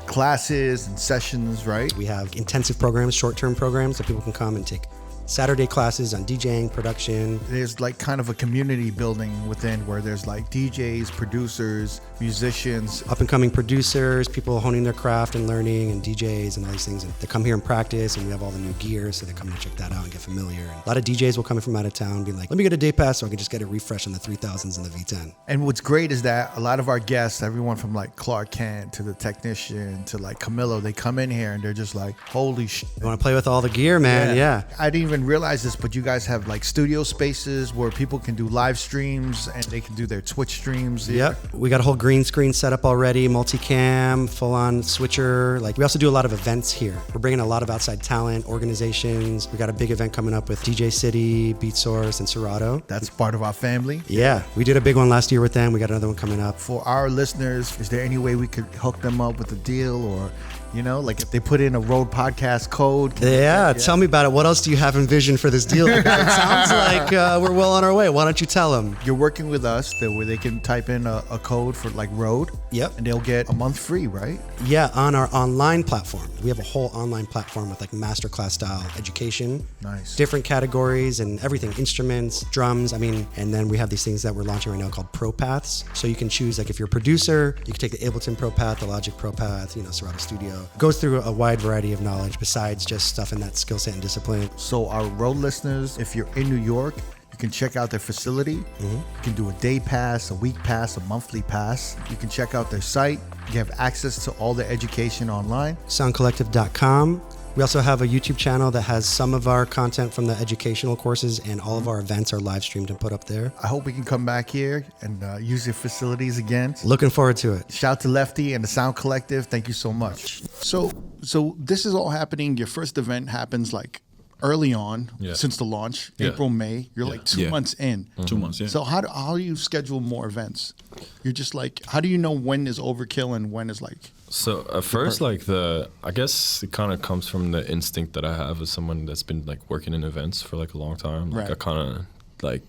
classes and sessions, right? We have intensive programs, short-term programs that people can come and take Saturday classes on DJing, production. There's like kind of a community building within where there's like DJs, producers, musicians. Up and coming producers, people honing their craft and learning, and DJs and all these things. And they come here and practice, and we have all the new gear, so they come in and check that out and get familiar. And a lot of DJs will come in from out of town being like, let me get a day pass so I can just get a refresh on the 3000s and the V10. And what's great is that a lot of our guests, everyone from like Clark Kent to the technician to like Camilo, they come in here and they're just like, holy shit. You want to play with all the gear, man? Yeah. I didn't even realize this, but you guys have like studio spaces where people can do live streams and they can do their Twitch streams. Yep. We got a whole green screen set up already, multicam, full on switcher. Like we also do a lot of events here. We're bringing a lot of outside talent, organizations. We got a big event coming up with DJ City, Beat Source, and Serato. That's part of our family. Yeah. We did a big one last year with them. We got another one coming up. For our listeners, is there any way we could hook them up with a deal, or like if they put in a R.O.A.D podcast code? Yeah, tell me about it. What else do you have in vision for this deal? It sounds like we're well on our way. Why don't you tell them? You're working with us where they can type in a code for like R.O.A.D. Yep. And they'll get a month free, right? Yeah, on our online platform. We have a whole online platform with like masterclass style education. Nice. Different categories and everything, instruments, drums. And then we have these things that we're launching right now called Pro Paths. So you can choose, like if you're a producer, you can take the Ableton Pro Path, the Logic Pro Path, Serato Studio. Goes through a wide variety of knowledge besides just stuff in that skill set and discipline. So our R.O.A.D listeners, if you're in New York, you can check out their facility. You can do a day pass, a week pass, a monthly pass. You can check out their site. You have access to all the education online. Soundcollective.com. We also have a YouTube channel that has some of our content from the educational courses, and all of our events are live streamed and put up there. I hope we can come back here and use your facilities again. Looking forward to it. Shout out to Lefty and the Sound Collective. Thank you so much. So this is all happening. Your first event happens like early on, since the launch, April, May. You're like 2 months in. 2 months, yeah. So how do you schedule more events? You're just like, how do you know when is overkill and when is like? So at first, I guess it kind of comes from the instinct that I have as someone that's been like working in events for like a long time. Like I kind of like,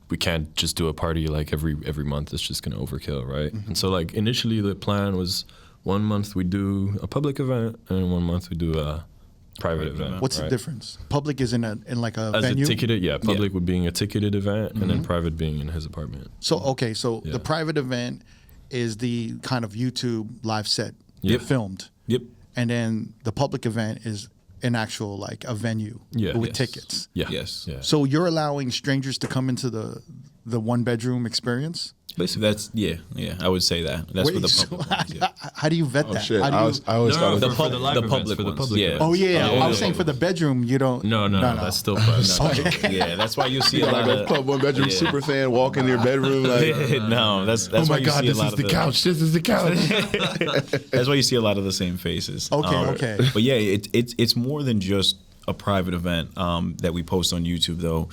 we can't just do a party like every month. It's just gonna overkill, right? And so like initially the plan was 1 month we do a public event and 1 month we do a private event. What's the difference? Public is in like a as venue? a ticketed, public would being a ticketed event, and then private being in his apartment. So the private event is the kind of YouTube live set filmed. Yep. And then the public event is an actual like a venue with tickets. Yeah. Yes. Yeah. So you're allowing strangers to come into the one bedroom experience? Basically, that's I would say that. That's Wait, for the so public ones, yeah. how do you vet that? Shit, How do you, I always thought it The was public ones, yeah. oh yeah, I was yeah. saying for the bedroom, you don't. No, that's still private. Yeah, that's why you see you a got lot like a of Club OneBedroom super fan walk in your bedroom like, no, that's oh why my you God, see a this lot is of the couch. This is the couch. That's why you see a lot of the same faces. Okay. But yeah, it's more than just a private event that we post on YouTube, though.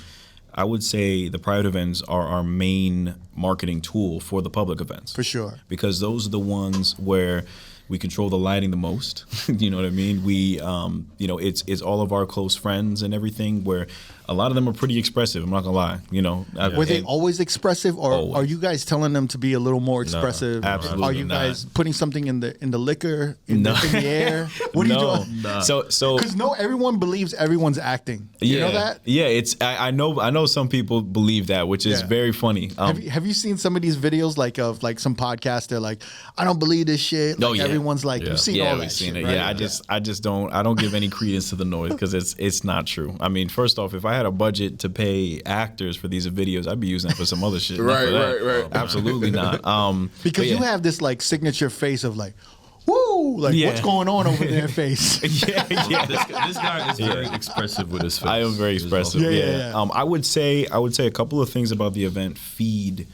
I would say the private events are our main marketing tool for the public events. For sure. Because those are the ones where we control the lighting the most. You know what I mean? We, it's all of our close friends and everything, where a lot of them are pretty expressive. I'm not gonna lie. Were they always expressive, or Always. are you guys telling them to be a little more expressive? absolutely Are you not. guys putting something in the liquor in No. the air? What are you doing? No. So Because everyone believes everyone's acting. You know that? Yeah, I know some people believe that, which is Yeah. very funny. Have you seen some of these videos of some podcast? They're like, I don't believe this shit. Oh, yeah. Everyone's like, you've seen all that we've seen shit, it. right? Yeah, I just don't give any credence to the noise, because it's not true. I mean, first off, if I had a budget to pay actors for these videos, I'd be using it for some other shit. not for that. Right. Absolutely not. Because but yeah. you have this signature face of woo, what's going on over there face. yeah. This guy is very expressive with his face. I am very expressive. Yeah. I would say a couple of things about the event feed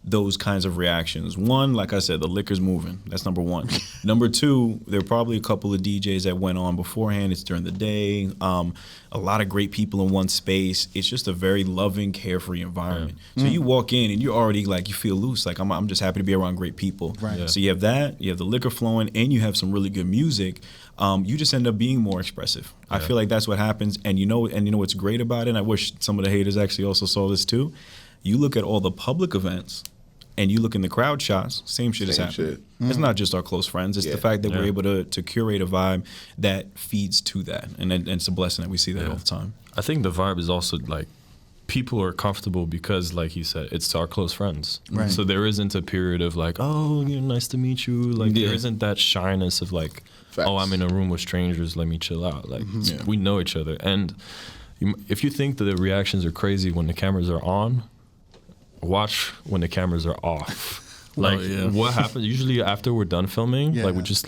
those kinds of reactions. One, like I said, the liquor's moving. That's number one. Number two, there are probably a couple of DJs that went on beforehand. It's during the day. A lot of great people in one space. It's just a very loving, carefree environment. So you walk in and you're already you feel loose. I'm just happy to be around great people. Right. Yeah. So you have that, you have the liquor flowing, and you have some really good music. You just end up being more expressive. I feel like that's what happens. And you know what's great about it? And I wish some of the haters actually also saw this too. You look at all the public events, and you look in the crowd shots, same shit is happening. It's not just our close friends. It's the fact that we're able to curate a vibe that feeds to that. And it's a blessing that we see that all the time. I think the vibe is also people are comfortable because, like you said, it's our close friends. Right. So there isn't a period of nice to meet you. There isn't that shyness of Facts. I'm in a room with strangers, let me chill out. We know each other. And if you think that the reactions are crazy when the cameras are on, watch when the cameras are off. What happens usually after we're done filming, we just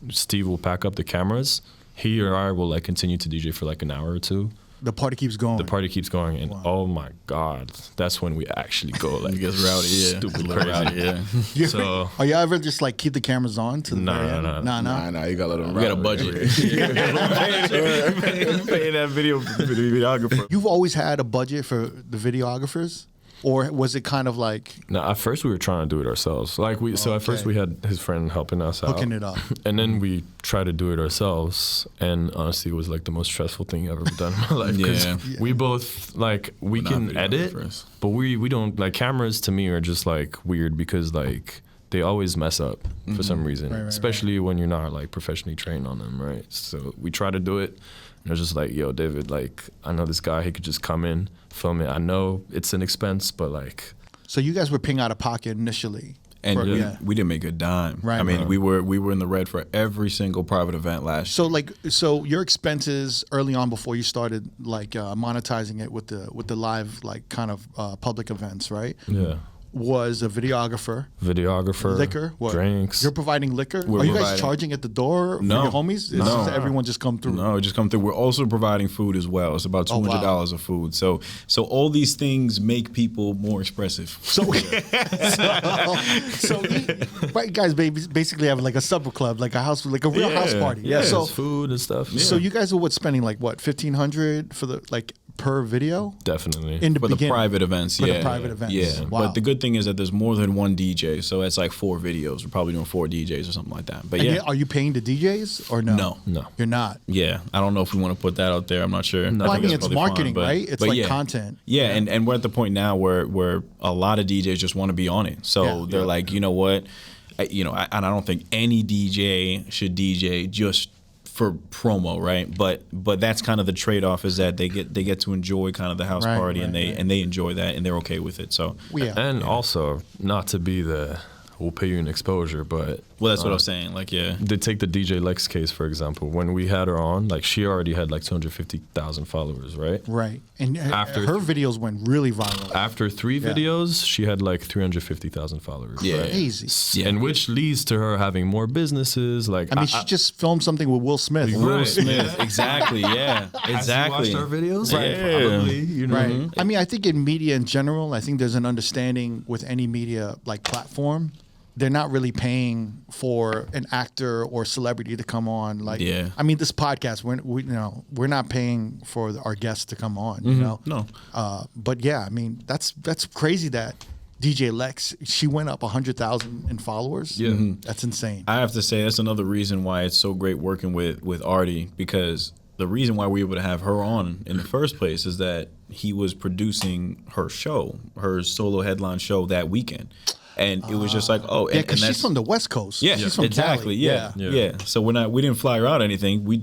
Steve will pack up the cameras. He or I will continue to DJ for an hour or two. The party keeps going. The party keeps going, and oh my God, that's when we actually go It gets rowdy, stupid crazy. So are y'all ever just keep the cameras on to the very end? No. Nah, you gotta let them We got a budget. Paying that videographer. You've always had a budget for the videographers? Or was it kind of No, at first we were trying to do it ourselves. So at first we had his friend helping us out. hooking it up? And then we tried to do it ourselves. And honestly, it was the most stressful thing I've ever done in my life. 'Cause we both, we can edit, but we don't, cameras to me are just weird because they always mess up for some reason, especially when you're not professionally trained on them, right? So we try to do it. And I was just yo, David, I know this guy, he could just come in, film it. I know it's an expense, but So you guys were paying out of pocket initially. And we didn't make a dime. Right. I mean, we were in the red for every single private event last year. So your expenses early on before you started monetizing it with the live kind of public events, right? Yeah. Was a videographer, liquor, what? Drinks. You're providing liquor. We're Are you guys providing- charging at the door for No. your homies? It's just everyone just come through. No, just come through. We're also providing food as well. It's about $200 of food. So all these things make people more expressive. So white guys basically have a supper club, a house, a real house party. Yeah, So it's food and stuff. So you guys are spending $1,500 for the per video? Definitely. In the For the beginning. private events, For the private events. Yeah, Wow. but the good thing is that there's more than one DJ, so it's 4 videos. We're probably doing 4 DJs or something like that. But And are you paying the DJs or no? No. You're not. Yeah, I don't know if we want to put that out there. I'm not sure. Well, I think mean, that's it's probably marketing, fine, right? It's but content. Yeah, and we're at the point now where a lot of DJs just want to be on it. So they're you know what, I don't think any DJ should DJ just for promo, right? But that's kind of the trade-off, is that they get to enjoy kind of the house party, and they enjoy that, and they're okay with it. So And also, not to be we'll pay you an exposure, but Well, that's what I was saying. Like, yeah. They take the DJ Lex case, for example. When we had her on, like, she already had like 250,000 followers, right? Right. And After her videos went really viral. After 3 videos, she had like 350,000 followers. Yeah. Right? Crazy. And which leads to her having more businesses. Like, I mean, she just filmed something with Will Smith. Will Smith, exactly, yeah, exactly. Has you watched our videos? Right. Yeah. Probably, you know. Right. I mean, I think in media in general, I think there's an understanding with any media like platform, they're not really paying for an actor or celebrity to come on. Like, Yeah. I mean, this podcast, we're not paying for our guests to come on. You know, No. But yeah, I mean, that's crazy that DJ Lex, she went up 100,000 in followers. Yeah. That's insane. I have to say that's another reason why it's so great working with R.O.A.D, because the reason why we were able to have her on in the first place is that he was producing her show, her solo headline show that weekend. And it was just like, oh, Yeah, and because that's she's from the West Coast. yeah, she's from exactly, Cali. yeah. So we didn't fly her out or anything. We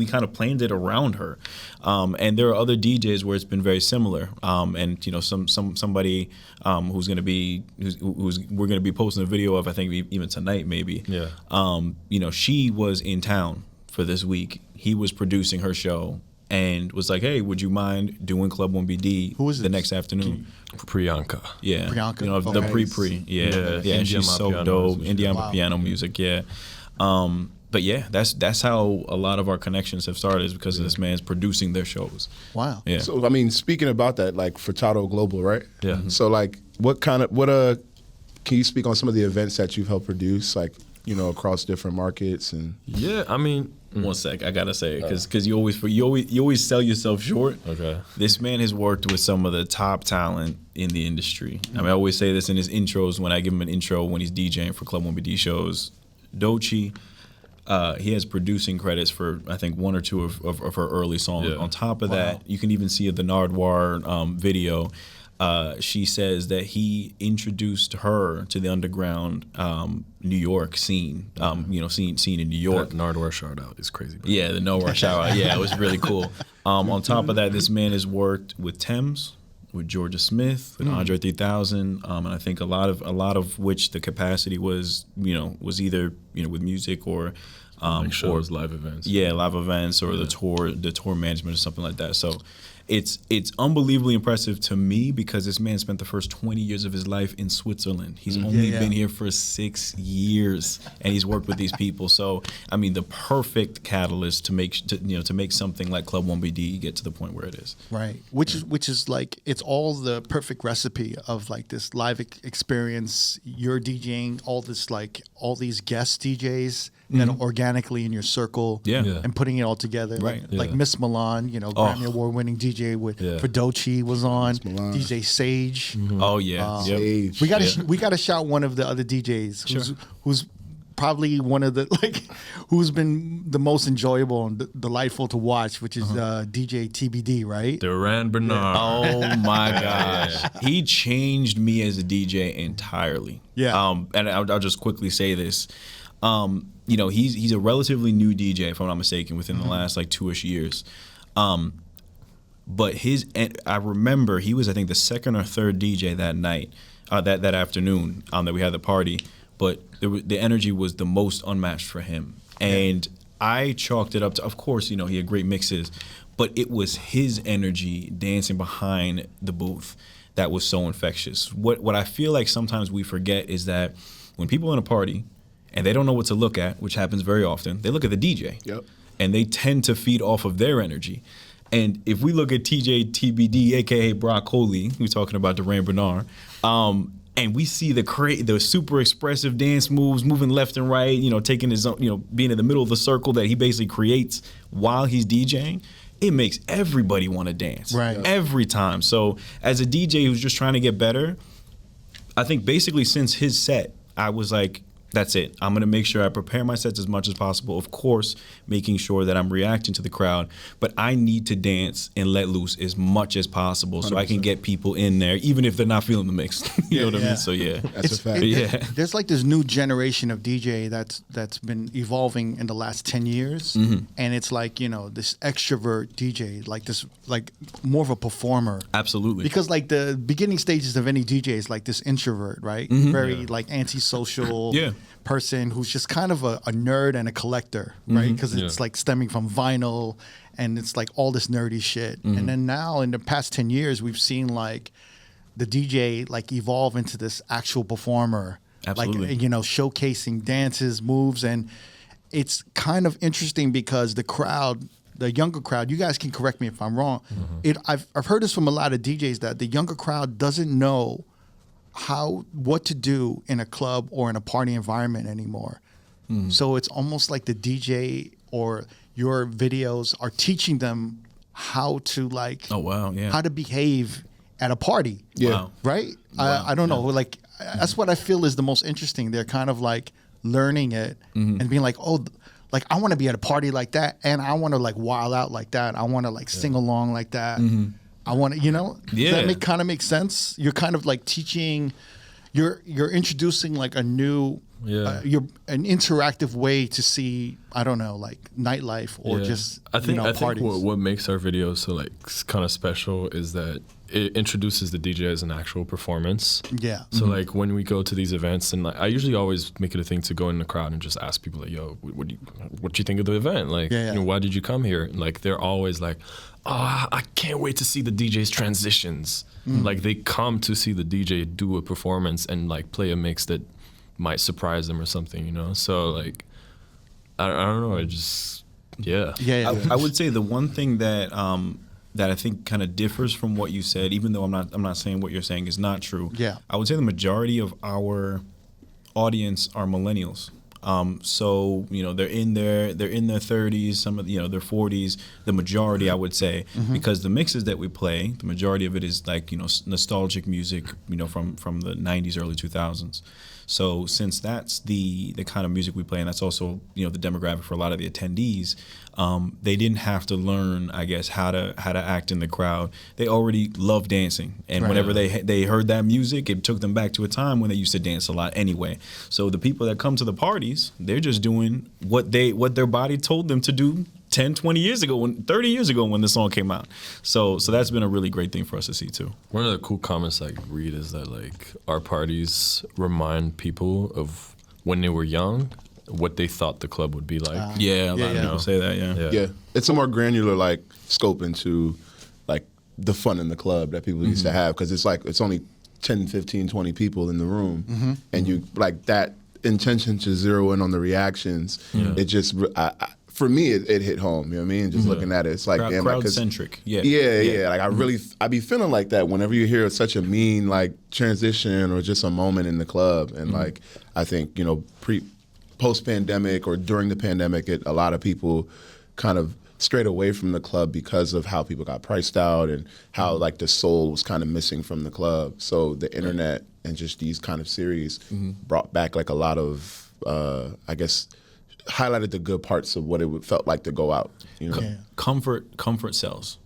kind of planned it around her, and there are other DJs where it's been very similar. And you know, somebody who's we're gonna be posting a video of, I think even tonight maybe. Yeah. You know, she was in town for this week. He was producing her show and was like, hey, would you mind doing Club OneBD Who is the this? next afternoon? Priyanka. Yeah, Priyanka. you know, the Okay. pre-pre, yeah, Yeah, and she's Indian so piano dope. music. Indian Wow. piano music, yeah. But yeah, that's how a lot of our connections have started, is because of this man's producing their shows. Wow. Yeah. So I mean, speaking about that, like Furtado Global, right? Yeah. So like, can you speak on some of the events that you've helped produce, like, you know, across different markets and? Yeah, I mean, One sec, I gotta say it because you always sell yourself short. Okay. This man has worked with some of the top talent in the industry. I mean, I always say this in his intros when I give him an intro when he's DJing for Club OneBD shows. Doechii, he has producing credits for I think 1 or 2 of her early songs. Yeah. On top of that, you can even see the Nardwar video. She says that he introduced her to the underground New York scene, scene in New York. that Nardwar shout out is crazy. Bro. Yeah, the Nowhere shower. Yeah, it was really cool. On top of that, this man has worked with Thames, with Georgia Smith, with Andre 3000, and I think a lot of which the capacity was either with music or Like shows, live events. yeah, live events or the tour management or something like that. So it's unbelievably impressive to me because this man spent the first 20 years of his life in Switzerland. He's only been here for 6 years and he's worked with these people. So I mean, the perfect catalyst to make something like Club OneBD get to the point where it is. Right. Which is like, it's all the perfect recipe of like this live experience. You're DJing all these guest DJs that are organically in your circle. Yeah. Yeah. And putting it all together. Right. Like Yeah. Miss Milan, Grammy Award winning DJ for Doechii was on. Milan. DJ Sage. Oh yeah. Yep. Age. We gotta shout one of the other DJs who's probably one of the who's been the most enjoyable and delightful to watch, which is DJ TBD, right? Duran Bernard. Oh my gosh, he changed me as a DJ entirely. Yeah. And I'll just quickly say this. He's a relatively new DJ, if I'm not mistaken, within the last 2-ish years. But I remember he was, I think, the second or third DJ that night, that afternoon that we had the party. But the energy was the most unmatched for him. And I chalked it up to, of course, he had great mixes, but it was his energy dancing behind the booth that was so infectious. What I feel like sometimes we forget is that when people are in a party and they don't know what to look at, which happens very often, they look at the DJ. Yep. And they tend to feed off of their energy. And if we look at TBD, aka Broccoli, we're talking about Duran Bernard, and we see the super expressive dance moves, moving left and right, taking his own, being in the middle of the circle that he basically creates while he's DJing, it makes everybody want to dance. Right. Every time. So as a DJ who's just trying to get better, I think basically since his set, I was like, that's it. I'm going to make sure I prepare my sets as much as possible. Of course, making sure that I'm reacting to the crowd, but I need to dance and let loose as much as possible so I can get people in there, even if they're not feeling the mix. You know what I mean? So yeah. That's a fact. Yeah. There's this new generation of DJ that's been evolving in the last 10 years, Mm-hmm. and it's this extrovert DJ, this more of a performer. Absolutely. Because the beginning stages of any DJ is this introvert, right? Very antisocial. Yeah. person who's just kind of a nerd and a collector, right? Because it's like stemming from vinyl and it's like all this nerdy shit. And then now in the past 10 years, we've seen like the DJ like evolve into this actual performer. Absolutely. Like, you know, showcasing dances, moves, and it's kind of interesting because the crowd, the younger crowd, you guys can correct me if I'm wrong. I've heard this from a lot of DJs that the younger crowd doesn't know what to do in a club or in a party environment anymore. So it's almost like the DJ or your videos are teaching them how to like, how to behave at a party. Right? I don't know. Like, that's what I feel is the most interesting. They're kind of like learning it and being like, oh, like I want to be at a party like that, and I want to like wild out like that. I want to like sing along like that. I want to, you know, does that kind of make sense? You're kind of like teaching, you're introducing like a new, an interactive way to see, I don't know, like nightlife or just parties. I think what makes our videos so like kind of special is that it introduces the DJ as an actual performance. So like when we go to these events, and like I usually always make it a thing to go in the crowd and just ask people like, yo, what do you think of the event? Like, you know, why did you come here? And like they're always like, oh, I can't wait to see the DJ's transitions. Like they come to see the DJ do a performance and like play a mix that might surprise them or something, you know? So like, I don't know, I just, I would say the one thing that I think kind of differs from what you said, even though I'm not saying what you're saying is not true. I would say the majority of our audience are millennials. So you know they're in their 30s, some of their 40s. The majority, I would say, because the mixes that we play, the majority of it is like nostalgic music, from the 90s, early 2000s. So since that's the kind of music we play, and that's also the demographic for a lot of the attendees, they didn't have to learn, I guess, how to act in the crowd. They already love dancing, and whenever they heard that music, it took them back to a time when they used to dance a lot anyway. So the people that come to the parties, they're just doing what their body told them to do 10, 20 years ago, 30 years ago when the song came out. So that's been a really great thing for us to see too. One of the cool comments I read is that like our parties remind people of when they were young, what they thought the club would be like. A lot of people say that, yeah. It's a more granular like scope into like the fun in the club that people used to have, because it's like it's only 10, 15, 20 people in the room, and you like that intention to zero in on the reactions. It just for me, it hit home. You know what I mean? Just looking at it, it's like damn, crowd centric. Like I be feeling like that whenever you hear such a mean like transition or just a moment in the club, and like I think post pandemic or during the pandemic, a lot of people kind of strayed away from the club because of how people got priced out and how like the soul was kind of missing from the club. So the internet and just these kind of series brought back like a lot of I guess highlighted the good parts of what it felt like to go out. Comfort sells.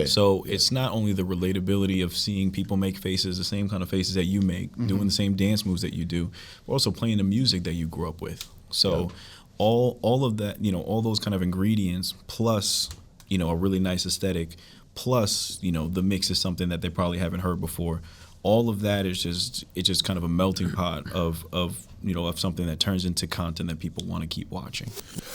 So it's not only the relatability of seeing people make faces, the same kind of faces that you make, doing the same dance moves that you do, but also playing the music that you grew up with. So all of that, all those kind of ingredients, plus, a really nice aesthetic, plus, the mix is something that they probably haven't heard before. All of that is just kind of a melting pot of something that turns into content that people want to keep watching.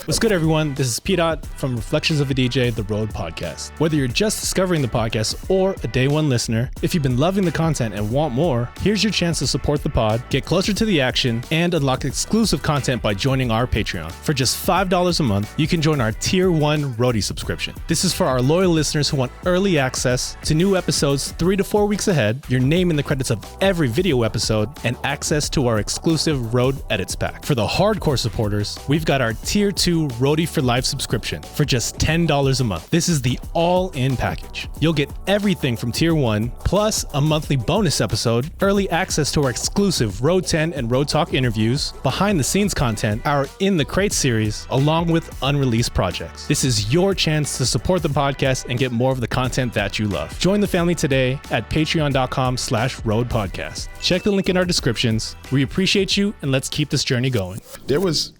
What's good, everyone? This is P-Dot from Reflections of a DJ, the R.O.A.D podcast. Whether you're just discovering the podcast or a day one listener, if you've been loving the content and want more, here's your chance to support the pod, get closer to the action, and unlock exclusive content by joining our Patreon. For just $5 a month, you can join our Tier 1 R.O.A.D subscription. This is for our loyal listeners who want early access to new episodes 3 to 4 weeks ahead, your name in the credits of every video episode, and access to our exclusive R.O.A.D Edits pack. For the hardcore supporters, we've got our Tier 2 R.O.A.D for Life subscription for just $10 a month. This is the all-in package. You'll get everything from Tier 1, plus a monthly bonus episode, early access to our exclusive R.O.A.D 10 and R.O.A.D Talk interviews, behind-the-scenes content, our In the Crate series, along with unreleased projects. This is your chance to support the podcast and get more of the content that you love. Join the family today at patreon.com/R.O.A.D podcast. Check the link in our descriptions. We appreciate you, and let's keep this journey going. There was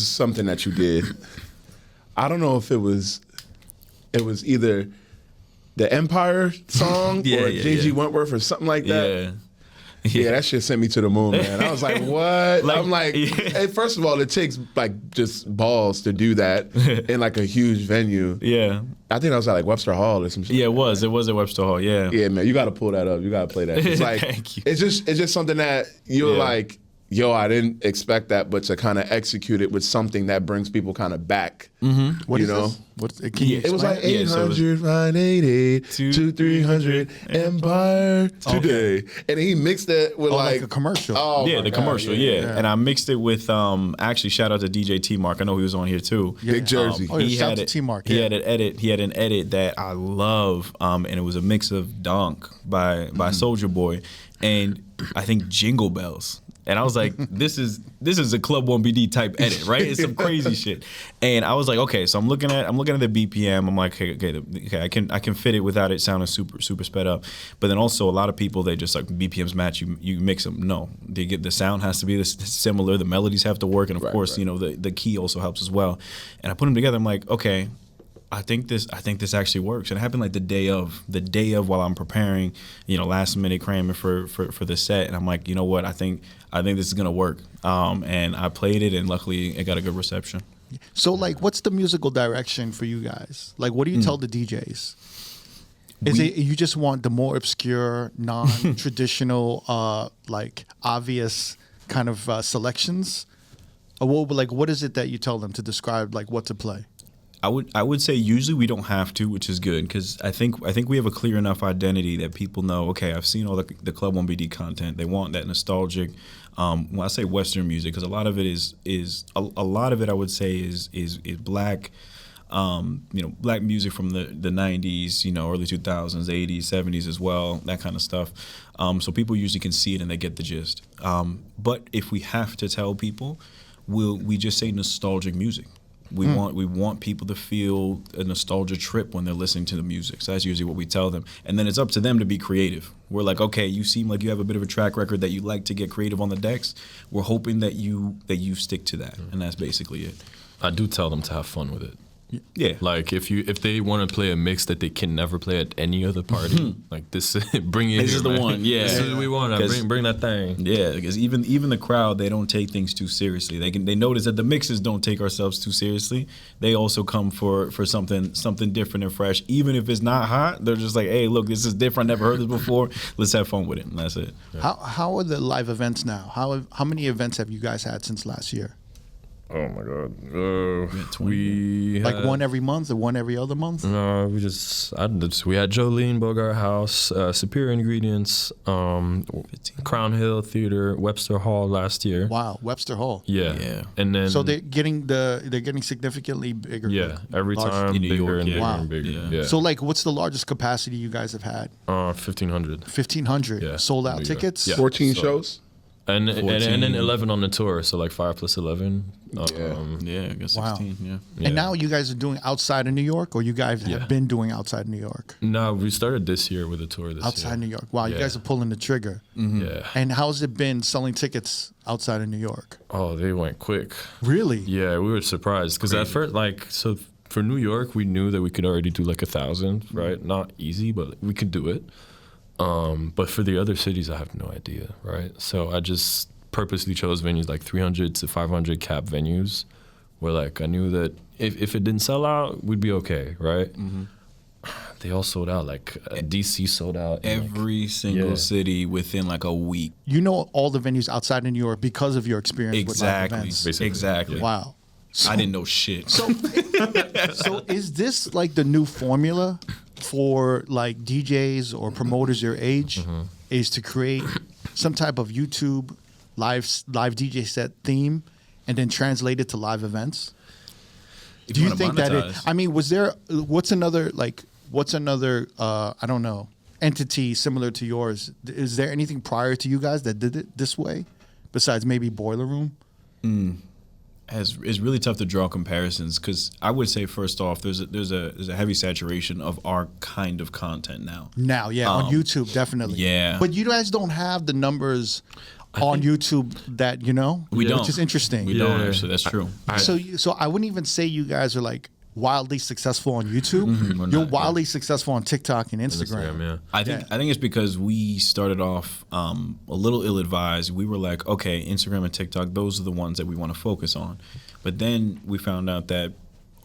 something that you did. I don't know if it was either the Empire song or J.G. Wentworth or something like that. Yeah, that shit sent me to the moon, man. I was like, what? I'm like, hey, first of all, it takes like just balls to do that in like a huge venue. Yeah. I think I was at like Webster Hall or some shit. Yeah, it was. It was at Webster Hall. Yeah. Yeah, man, you got to pull that up. You got to play that. It's like, Thank you. it's just something that you're like, yo, I didn't expect that, but to kind of execute it with something that brings people kind of back. What you is know? this? Can you It was like Yeah, so it was- 800, 588, 2300, Empire today. And he mixed it with like a commercial. Oh, Yeah, my the God, commercial, yeah. And I mixed it with actually shout out to DJ T Mark. I know he was on here too. Big Jersey. Oh, yeah, shout out to T-Mark, He yeah. had an edit. He had an edit that I love, and it was a mix of Donk by Soulja Boy, and I think Jingle Bells. And I was like, this is a Club OneBD type edit, right? It's some crazy shit. And I was like, okay, so I'm looking at the BPM. I'm like, okay, I can fit it without it sounding super sped up. But then also a lot of people, they just like BPMs match. You mix them. No, they get the sound has to be similar. The melodies have to work, and of course, you know, the key also helps as well. And I put them together. I'm like, okay, I think this actually works. And it happened like the day of while I'm preparing, you know, last minute cramming for the set. And I'm like, you know what? I think this is gonna work. And I played it, and luckily it got a good reception. So, like, what's the musical direction for you guys? Like, what do you tell the DJs? Is it you just want the more obscure, non-traditional, like obvious kind of selections? Or what is it that you tell them to describe like what to play? I would say usually we don't have to, which is good, because I think we have a clear enough identity that people know, okay, I've seen all the Club OneBD content. They want that nostalgic. When I say Western music, because a lot of it is a lot of it I would say is black, you know, black music from the 90s, you know, early 2000s, 80s, 70s as well, that kind of stuff. So people usually can see it and they get the gist. But if we have to tell people, we just say nostalgic music. We want people to feel a nostalgia trip when they're listening to the music. So that's usually what we tell them. And then it's up to them to be creative. We're like, okay, you seem like you have a bit of a track record that you like to get creative on the decks. We're hoping that you stick to that. And that's basically it. I do tell them to have fun with it. Yeah. Like if they want to play a mix that they can never play at any other party, like this, bring it. This here, is the man. one, yeah. This is what we want. Bring that thing. Yeah, because even the crowd, they don't take things too seriously. They notice that the mixes don't take ourselves too seriously. They also come for something different and fresh. Even if it's not hot, they're just like, hey, look, this is different. I never heard this before. Let's have fun with it, and that's it. Yeah. How are the live events now? How many events have you guys had since last year? Oh my God. We Like had, one every month or one every other month? No, we had Jolene, Bogart House, Superior Ingredients, Crown Hill Theater, Webster Hall last year. Wow, Webster Hall. Yeah. And then So they're getting significantly bigger. yeah, every large- time In New bigger York, and yeah. bigger Wow. and bigger. Yeah. Yeah. So like, what's the largest capacity you guys have had? 1,500. 1,500 Yeah. sold out New York. tickets. Yeah. 14 So- shows? And then 14. 11 on the tour, so like 5 plus 11. Yeah, I guess Wow. 16, yeah. And now you guys are doing outside of New York, or you guys have been doing outside New York? No, we started this year with a tour this Outside year. New York. Wow, you guys are pulling the trigger. Yeah. And how's it been selling tickets outside of New York? Oh, they went quick. Really? Yeah, we were surprised because at first, so for New York, we knew that we could already do like 1,000, right? Not easy, but we could do it. But for the other cities, I have no idea, right? So I just purposely chose venues like 300 to 500 cap venues, where like I knew that if it didn't sell out, we'd be okay, right? They all sold out. Like DC sold out. in, like, Every single city within like a week. You know all the venues outside of New York because of your experience with live Exactly. events. Basically, Exactly. yeah. Wow. I didn't know shit. So is this like the new formula for like DJs or promoters your age? Is to create some type of YouTube live DJ set theme and then translate it to live events? If Do you wanna think that monetize. I mean, what's another I don't know, entity similar to yours? Is there anything prior to you guys that did it this way besides maybe Boiler Room? It's really tough to draw comparisons because I would say first off, there's a heavy saturation of our kind of content now. Now, yeah, on YouTube, definitely. yeah. But you guys don't have the numbers on YouTube that, We don't. which is interesting. We don't actually. That's true. So I wouldn't even say you guys are like wildly successful on YouTube. We're You're not, wildly successful on TikTok and Instagram. Instagram, yeah. I think it's because we started off a little ill-advised. We were like, okay, Instagram and TikTok, those are the ones that we want to focus on. But then we found out that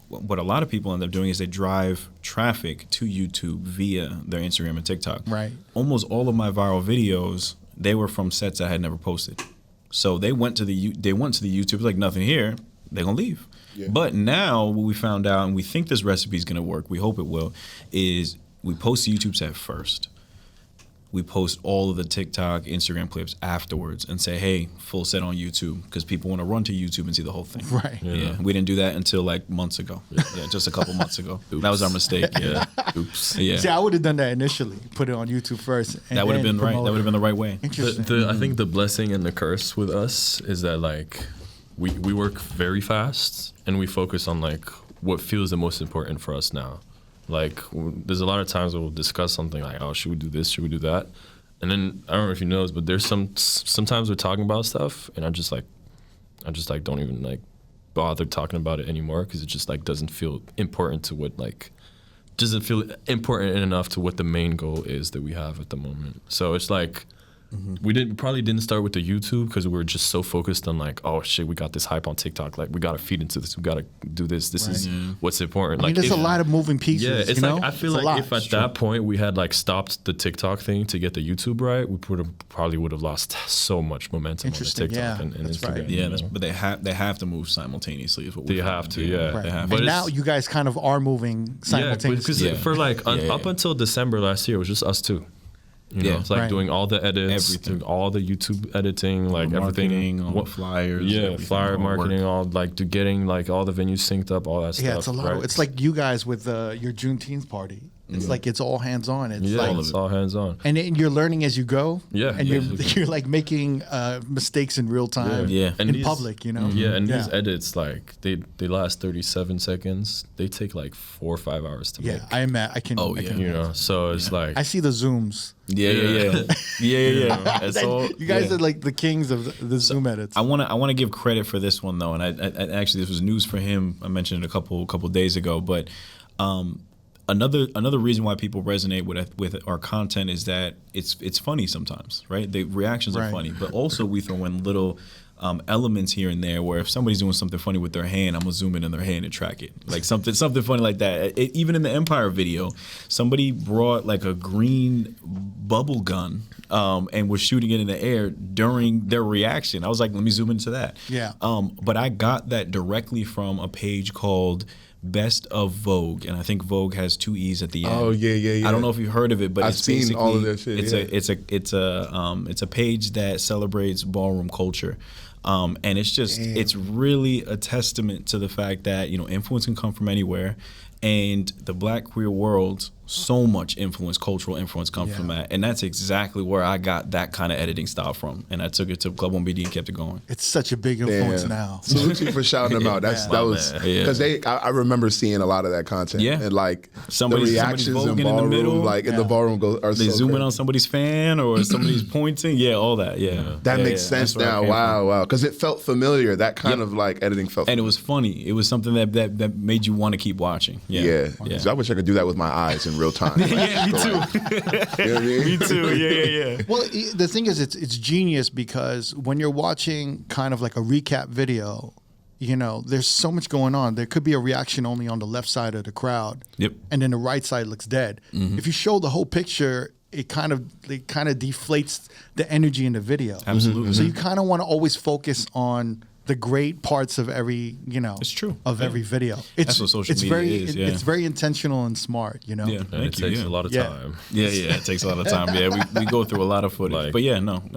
what a lot of people end up doing is they drive traffic to YouTube via their Instagram and TikTok. Right. Almost all of my viral videos, they were from sets I had never posted. So they went to the YouTube like nothing here. They're gonna leave. Yeah. But now what we found out, and we think this recipe is going to work, we hope it will, is we post the YouTube set first. We post all of the TikTok, Instagram clips afterwards and say, hey, full set on YouTube, because people want to run to YouTube and see the whole thing. Right. Yeah. We didn't do that until like months ago. Yeah, just a couple months ago. That was our mistake. Yeah. Oops. Yeah. See, I would have done that initially. Put it on YouTube first. And that would have been right. That would have been the right way. Interesting. I think the blessing and the curse with us is that like we work very fast and we focus on like what feels the most important for us now. Like there's a lot of times where we'll discuss something like, oh, should we do this? Should we do that? And then I don't know if you know, but there's sometimes we're talking about stuff and I just don't even like bother talking about it anymore because it just like doesn't feel important to what like doesn't feel important enough to what the main goal is that we have at the moment. So it's like we probably didn't start with the YouTube because we were just so focused on like, oh shit, we got this hype on TikTok. Like we got to feed into this. We got to do this. This is what's important. I mean, like there's a lot of moving pieces. Yeah, it's you like know? I feel It's a like lot. if at that point we had like stopped the TikTok thing to get the YouTube right, we probably would have lost so much momentum on the Interesting, TikTok yeah, and that's Instagram. right. Yeah, you know? but they have to move simultaneously. Is what They have to, yeah. Right. They have But And it's- now you guys kind of are moving simultaneously. Yeah, because for like up Yeah. until December last year, it was just us two. You know, Yeah. it's like Right. doing all the edits, Everything. doing all the YouTube editing, like marketing, everything. all the flyers, Yeah, everything, flyer all marketing, work. all like to getting like all the venues synced up, all that stuff. Yeah, it's a lot. Right? It's like you guys with your Juneteenth party. It's like it's all hands on. It's yeah, like, it's all hands on. and then you're learning as you go. Yeah, and yeah. you're like making mistakes in real time. Yeah. in And these- public. You know. Yeah, and these Yeah. edits like they last 37 seconds. They take like 4 or 5 hours to make. I can. Oh, I yeah. can You know, so it's like I see the zooms. Yeah. It's all, You guys are like the kings of the Zoom edits. I want to give credit for this one though, and I actually this was news for him. I mentioned it a couple days ago, but another reason why people resonate with our content is that it's funny sometimes, right? The reactions are Right. funny, but also we throw in little elements here and there where if somebody's doing something funny with their hand, I'm gonna zoom in their hand and track it, like something funny like that. Even in the Empire video, somebody brought like a green bubble gun and was shooting it in the air during their reaction. I was like, let me zoom into that. Yeah. But I got that directly from a page called Best of Vogue, and I think Vogue has 2 E's at the end. Oh, yeah. I don't know if you've heard of it, but I've it's seen basically all of that shit, it's a page that celebrates ballroom culture. And it's just it's really a testament to the fact that influence can come from anywhere, and the Black queer world, so much influence, cultural influence, comes from that, and that's exactly where I got that kind of editing style from, and I took it to Club OneBedroom and kept it going. It's such a big influence Damn. now. Salute you for shouting them out. That was because I remember seeing a lot of that content. Yeah. And like Somebody's the reactions voguing in in the ballroom, middle. like in the ballroom, are They so zoom in great. on somebody's fan or somebody's pointing, all that, That makes sense That's where I now. came from. Wow, because it felt familiar. That kind of like editing felt. And it was funny. It was something that made you want to keep watching. Yeah. So I wish I could do that with my eyes in real time. Yeah, me too. You know what I mean? Me too. Yeah. Well, the thing is, it's genius because when you're watching kind of like a recap video, there's so much going on. There could be a reaction only on the left side of the crowd. Yep. And then the right side looks dead. If you show the whole picture, it kind of deflates the energy in the video. Absolutely. So you kind of want to always focus on the great parts of every, It's true. of every video. That's what social media very, is, yeah. It's very intentional and smart, Yeah. and it Thank you. takes Yeah. a lot of Yeah. time. Yeah, it takes a lot of time. Yeah, we go through a lot of footage. Like- But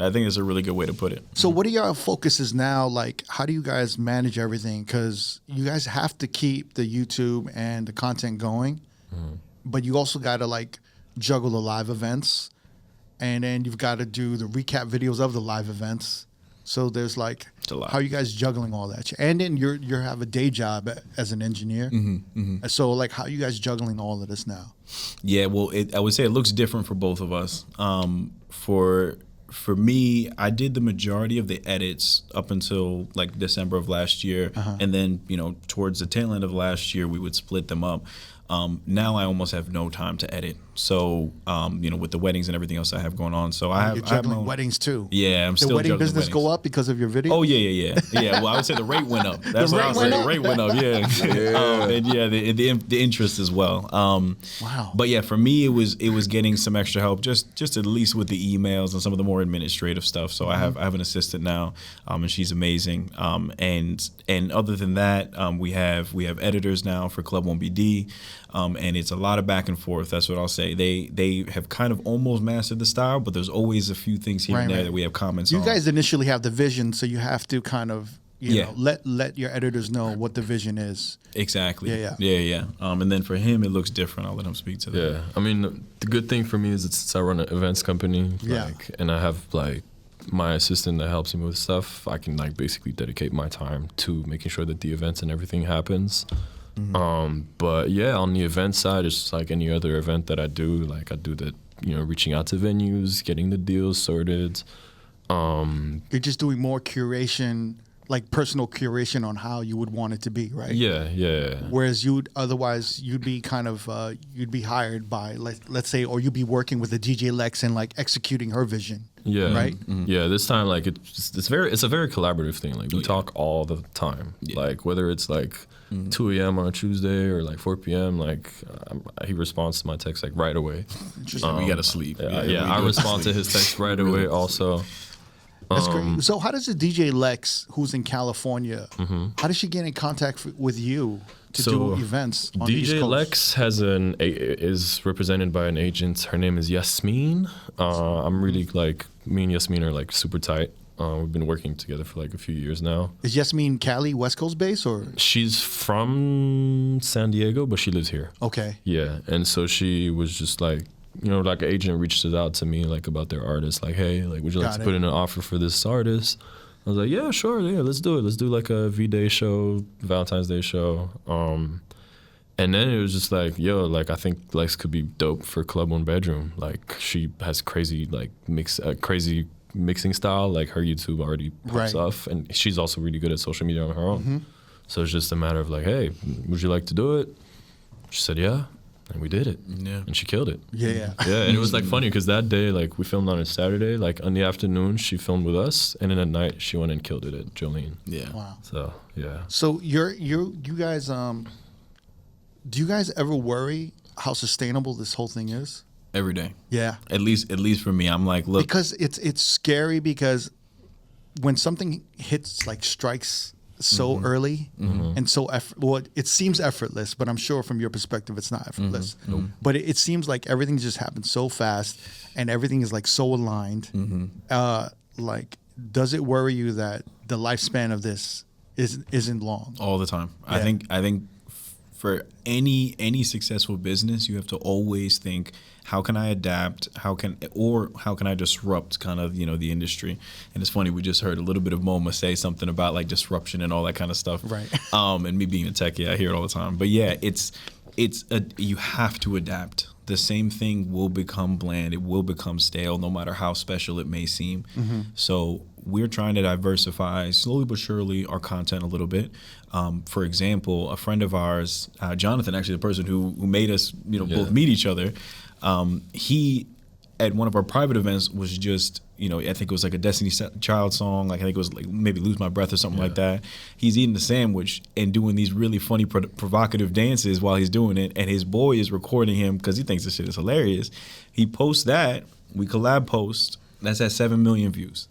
I think it's a really good way to put it. So what are your focuses now? Like, how do you guys manage everything? Because you guys have to keep the YouTube and the content going, but you also got to like juggle the live events, and then you've got to do the recap videos of the live events. So there's like, a lot. how are you guys juggling all that? And then you have a day job as an engineer. So like, how are you guys juggling all of this now? Yeah, well, I would say it looks different for both of us. For for me, I did the majority of the edits up until like December of last year, and then towards the tail end of last year, we would split them up. Now I almost have no time to edit. So, with the weddings and everything else I have going on. So You're I have juggling weddings too. Yeah, I'm The still wedding juggling business weddings. go up because of your video? Oh yeah. Well, I would say the rate went up. That's what I would say. The rate went up. Yeah. And the interest as well. Wow. But yeah, for me, it was getting some extra help, just at least with the emails and some of the more administrative stuff. So I have an assistant now, and she's amazing. And other than that, we have editors now for Club OneBedroom, and it's a lot of back and forth. That's what I'll say. They have kind of almost mastered the style, but there's always a few things here and there that we have comments on. You guys initially have the vision, so you have to kind of you know let your editors know what the vision is. Exactly. Yeah. And then for him, it looks different. I'll let him speak to that. Yeah, I mean, the good thing for me is it's I run an events company, Yeah. and I have like my assistant that helps me with stuff. I can like basically dedicate my time to making sure that the events and everything happens. But yeah, on the event side, it's just like any other event that I do. Like I do the reaching out to venues, getting the deals sorted. You're just doing more curation, like personal curation on how you would want it to be, right? Yeah. Whereas you'd be kind of you'd be hired by let's say, or you'd be working with a DJ Lex and like executing her vision. Yeah. Right. Yeah. This time, like it's a very collaborative thing. Like we talk all the time. Yeah. Like whether it's like 2 a.m. on a Tuesday or like 4 p.m. Like he responds to my text like right away. We gotta sleep. I respond to his text right away. Also. That's great. So how does the DJ Lex, who's in California, how does she get in contact with you to do events on the East DJ Coast? Lex is represented by an agent. Her name is Yasmin. I'm really like, me and Yasmin are like super tight. We've been working together for like a few years now. Is Yasmin Cali West Coast base or? She's from San Diego, but she lives here. Okay. Yeah, and so she was just like, like an agent reached out to me like about their artist, like, hey, like, would you like to put in an offer for this artist? I was like, yeah, sure, yeah, let's do it. Let's do like a V-Day show, Valentine's Day show. And then it was just like, yo, like I think Lex could be dope for Club OneBedroom. Like she has crazy like crazy mixing style. Like her YouTube already pops off, and she's also really good at social media on her own. So it's just a matter of like, hey, would you like to do it? She said, yeah. And we did it. Yeah. And she killed it. Yeah. Yeah, and it was like funny because that day, like we filmed on a Saturday, like on the afternoon she filmed with us, and then at night she went and killed it at Jolene. Yeah. Wow. So yeah. So you guys do you guys ever worry how sustainable this whole thing is? Every day. Yeah. At least for me, I'm like, look. Because it's scary because when something strikes so early and so it seems effortless, but I'm sure from your perspective it's not effortless. But it seems like everything just happens so fast and everything is like so aligned. Like, does it worry you that the lifespan of this isn't long? All the time. Yeah. I think for any successful business, you have to always think, how can I adapt? How can I disrupt kind of, the industry? And it's funny, we just heard a little bit of MoMA say something about like disruption and all that kind of stuff. Right. And me being a techie, I hear it all the time. But yeah, you have to adapt. The same thing will become bland. It will become stale, no matter how special it may seem. So we're trying to diversify slowly but surely our content a little bit. For example, a friend of ours, Jonathan, actually the person who made us, both meet each other. He at one of our private events was just, I think it was like a Destiny Child song. Like I think it was like maybe Lose My Breath or something like that. He's eating the sandwich and doing these really funny, provocative dances while he's doing it. And his boy is recording him because he thinks this shit is hilarious. He posts that. We collab post. That's at 7 million views.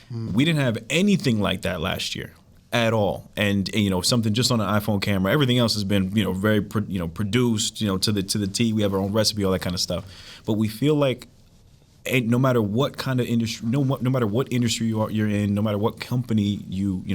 We didn't have anything like that last year at all. And something just on an iPhone camera. Everything else has been, very, produced, to the T. We have our own recipe, all that kind of stuff. But we feel like no matter what kind of industry, no matter what industry you're in, no matter what company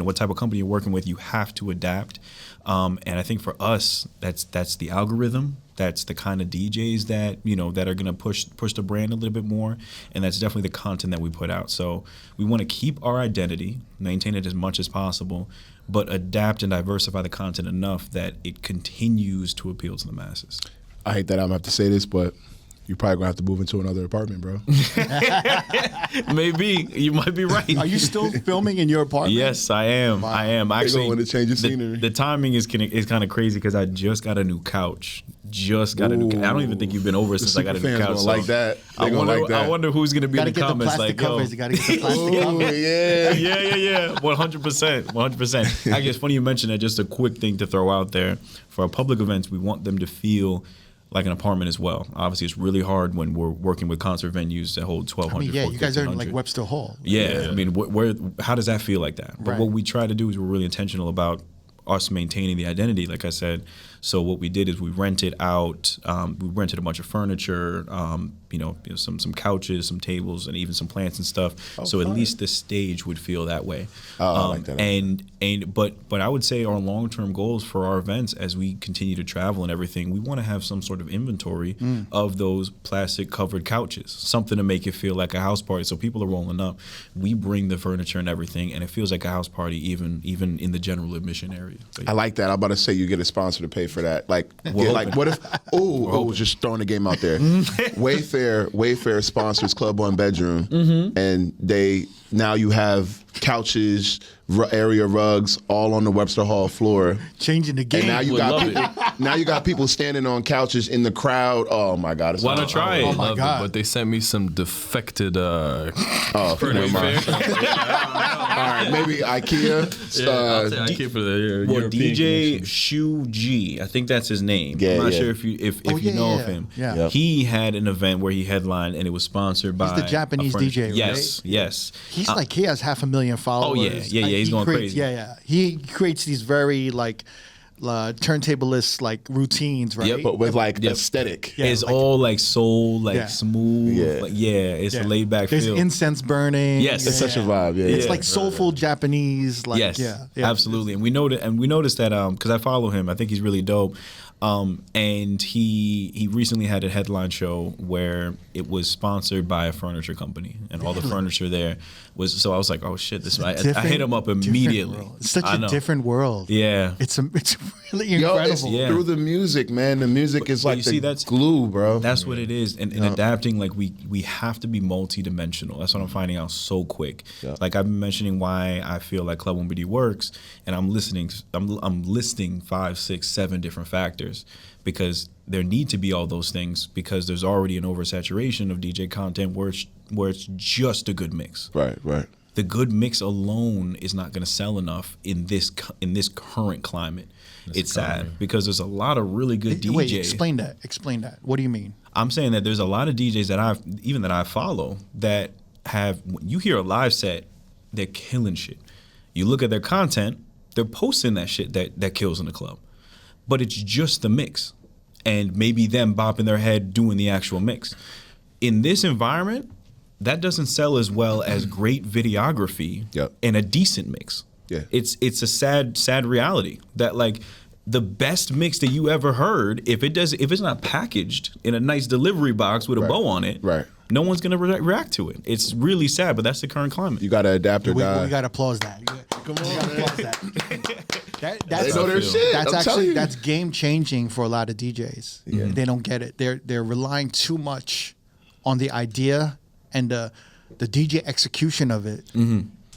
what type of company you're working with, you have to adapt. And I think for us, that's the algorithm. That's the kind of DJs that that are gonna push the brand a little bit more, and that's definitely the content that we put out. So we want to keep our identity, maintain it as much as possible, but adapt and diversify the content enough that it continues to appeal to the masses. I hate that I'm gonna have to say this, but You probably gonna have to move into another apartment, bro. Maybe you might be right. Are you still filming in your apartment? Yes, I am. I am actually. want to change the scenery. The timing is kind of crazy because I just got a new couch. I don't even think you've been over since I got a new Superfans couch. gonna so like that. They I gonna wonder, like that. I wonder who's gonna be Gotta in the get the comments plastic like, yo. covers. You gotta get the plastic Ooh, covers. yeah. Yeah. 100%. Actually, it's funny you mentioned that. Just a quick thing to throw out there. For our public events, we want them to feel like an apartment as well. Obviously, it's really hard when we're working with concert venues that hold 1,200. Yeah, you guys are in like 1,500. Webster Hall. Yeah, I mean, how does that feel like that? But Right. what we try to do is we're really intentional about us maintaining the identity, like I said. So what we did is we rented out, we rented a bunch of furniture, some couches, some tables, and even some plants and stuff. So at least the stage would feel that way. I like that. But I would say our long-term goals for our events, as we continue to travel and everything, we want to have some sort of inventory of those plastic-covered couches, something to make it feel like a house party. So people are rolling up. We bring the furniture and everything, and it feels like a house party, even in the general admission area. But, I like that. I'm about to say you get a sponsor to pay for that. Like what if? Just throwing the game out there. Wayfair sponsors Club OneBedroom, and now you have couches, area rugs, all on the Webster Hall floor. Changing the game. And now you got people standing on couches in the crowd. Oh my God! It's wanna try it? Oh my God. But they sent me some defected furniture. furniture. All right, maybe IKEA. I'll say IKEA for the well, European DJ connection. Shu G, I think that's his name. Yeah, I'm not yeah. sure if you know of him. Yeah. Yep. He had an event where he headlined, and it was sponsored by the Japanese a furniture- DJ, right? Yes. He's like, he has 500,000 followers. yeah, he's He going creates- crazy. Yeah. He creates these very like turntablist like routines, right? Yep. But with like aesthetic. Yeah, it's like- all like soul, Yeah. smooth. Yeah. It's a laid back There's feel. incense burning. Yes. It's such a vibe. Yeah, It's yeah. like soulful Japanese. Like, Yes, yeah. absolutely. And we noticed that because I follow him. I think he's really dope. And he recently had a headline show where it was sponsored by a furniture company, and all the furniture there was. So I was like, oh shit! I hit him up immediately. World. It's such I a know. different world. Yeah. It's really Yo, incredible. it's Yeah. through the music, man. The music is but like you see, the that's- glue, bro. That's what it is. And adapting, like we have to be multidimensional. That's what I'm finding out so quick. Yeah. Like I've been mentioning why I feel like Club OneBedroom works, and I'm listing 5, 6, 7 different factors, because there need to be all those things, because there's already an oversaturation of DJ content where it's just a good mix. Right. The good mix alone is not going to sell enough in this current climate. It's sad because there's a lot of really good DJs. Wait, explain that. What do you mean? I'm saying that there's a lot of DJs that I follow that have, when you hear a live set, they're killing shit. You look at their content, they're posting that shit that kills in the club. But it's just the mix, and maybe them bopping their head doing the actual mix. In this environment, that doesn't sell as well as great videography and a decent mix. Yeah. It's a sad reality that, like, the best mix that you ever heard, if it's not packaged in a nice delivery box with a bow on it, no one's gonna react to it. It's really sad, but that's the current climate. You got to adapt or die. We got to applause that. Come on. That's They know their shit. That's I'm telling you. that's game changing for a lot of DJs. Yeah. They don't get it. They're relying too much on the idea and the DJ execution of it,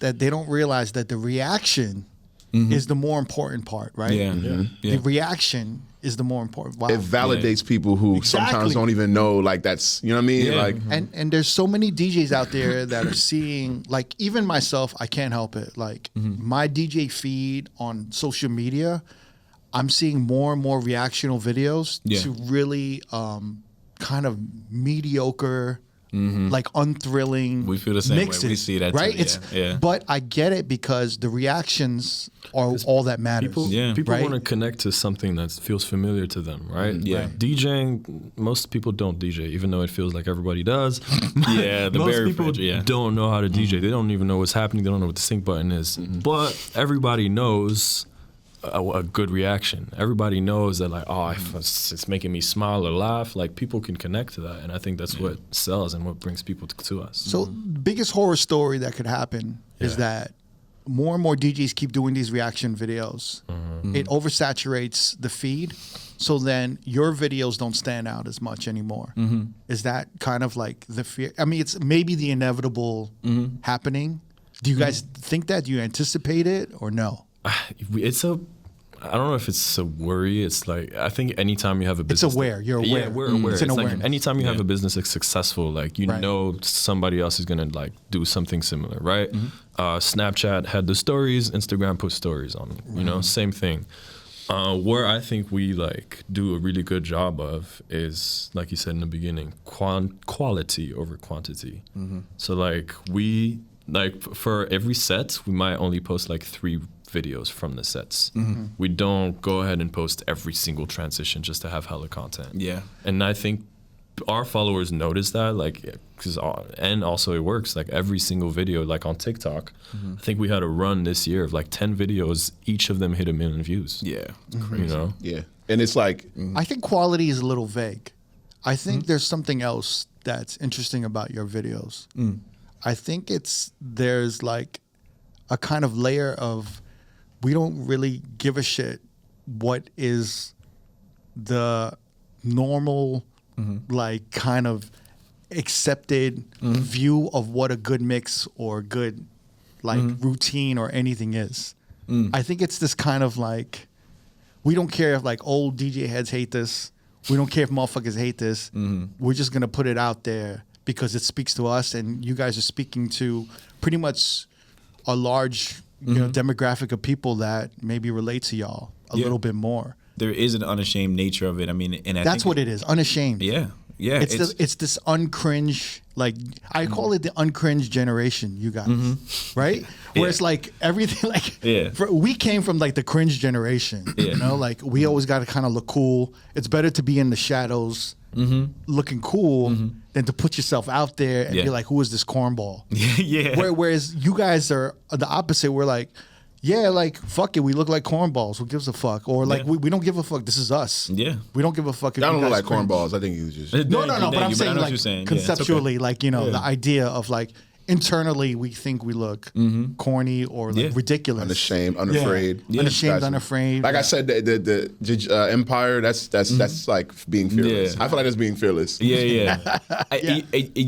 that they don't realize that the reaction is the more important part, right? The reaction is the more important. Wow. It validates people who sometimes don't even know, like, that's, you know what I mean? Like, and there's so many DJs out there that are seeing, like, even myself, I can't help it. Like, my DJ feed on social media, I'm seeing more and more reactional videos to really kind of mediocre, like unthrilling. We feel the same mixes, way. We see that too, right? yeah. But I get it, because the reactions are all that matters. People right? want to connect to something that feels familiar to them, right? Yeah. DJing, most people don't DJ, even though it feels like everybody does. Yeah, the most Berry people Fridge, don't know how to DJ. They don't even know what's happening. They don't know what the sync button is. But everybody knows a good reaction. Everybody knows that, like, it's making me smile or laugh. Like, people can connect to that, and I think that's what sells and what brings people to us. So the biggest horror story that could happen is that more and more DJs keep doing these reaction videos, it oversaturates the feed. So then your videos don't stand out as much anymore. Is that kind of like the fear? I mean, it's maybe the inevitable happening. Do you guys think that? Do you anticipate it or no? I don't know if it's a worry. It's like, I think anytime you have a business. It's aware. You're aware. Yeah, we're aware. It's an like awareness. anytime you have a business that's successful, like you know somebody else is gonna like do something similar, right? Snapchat had the stories, Instagram put stories on it. You know, same thing. Where I think we like do a really good job of is, like you said in the beginning, quality over quantity. So like we like for every set, we might only post like 3 videos from the sets. We don't go ahead and post every single transition just to have hella content. Yeah. And I think our followers notice that, like, and also it works. Like every single video, like on TikTok, I think we had a run this year of like 10 videos. Each of them hit 1 million views. Yeah. You know? Yeah. And it's like, I think quality is a little vague. I think there's something else that's interesting about your videos. I think there's like a kind of layer of, we don't really give a shit what is the normal, like kind of accepted view of what a good mix or good like routine or anything is. I think it's this kind of like, we don't care if like old DJ heads hate this. We don't care if motherfuckers hate this. We're just gonna put it out there because it speaks to us, and you guys are speaking to pretty much a large demographic of people that maybe relate to y'all a little bit more. There is an unashamed nature of it. I mean, and I That's think what it is, unashamed. Yeah. Yeah. It's this uncringe, like I call it the uncringe generation, you guys, right? Where it's like everything, like we came from like the cringe generation, you know, like we always got to kind of look cool. It's better to be in the shadows, looking cool, than to put yourself out there and be like, who is this cornball? Whereas you guys are the opposite. We're like, yeah, like, fuck it, we look like cornballs. Who gives a fuck? Or like, we don't give a fuck. This is us. Yeah. We don't give a fuck. If I don't you look guys like cringe. cornballs. I think you just. No, but I'm saying like Yeah, conceptually, like, you know, the idea of like internally we think we look corny or like ridiculous. Unashamed, unafraid. Yeah. Unashamed, unafraid. Like I said, the Empire, that's like being fearless. I feel like that's being fearless. You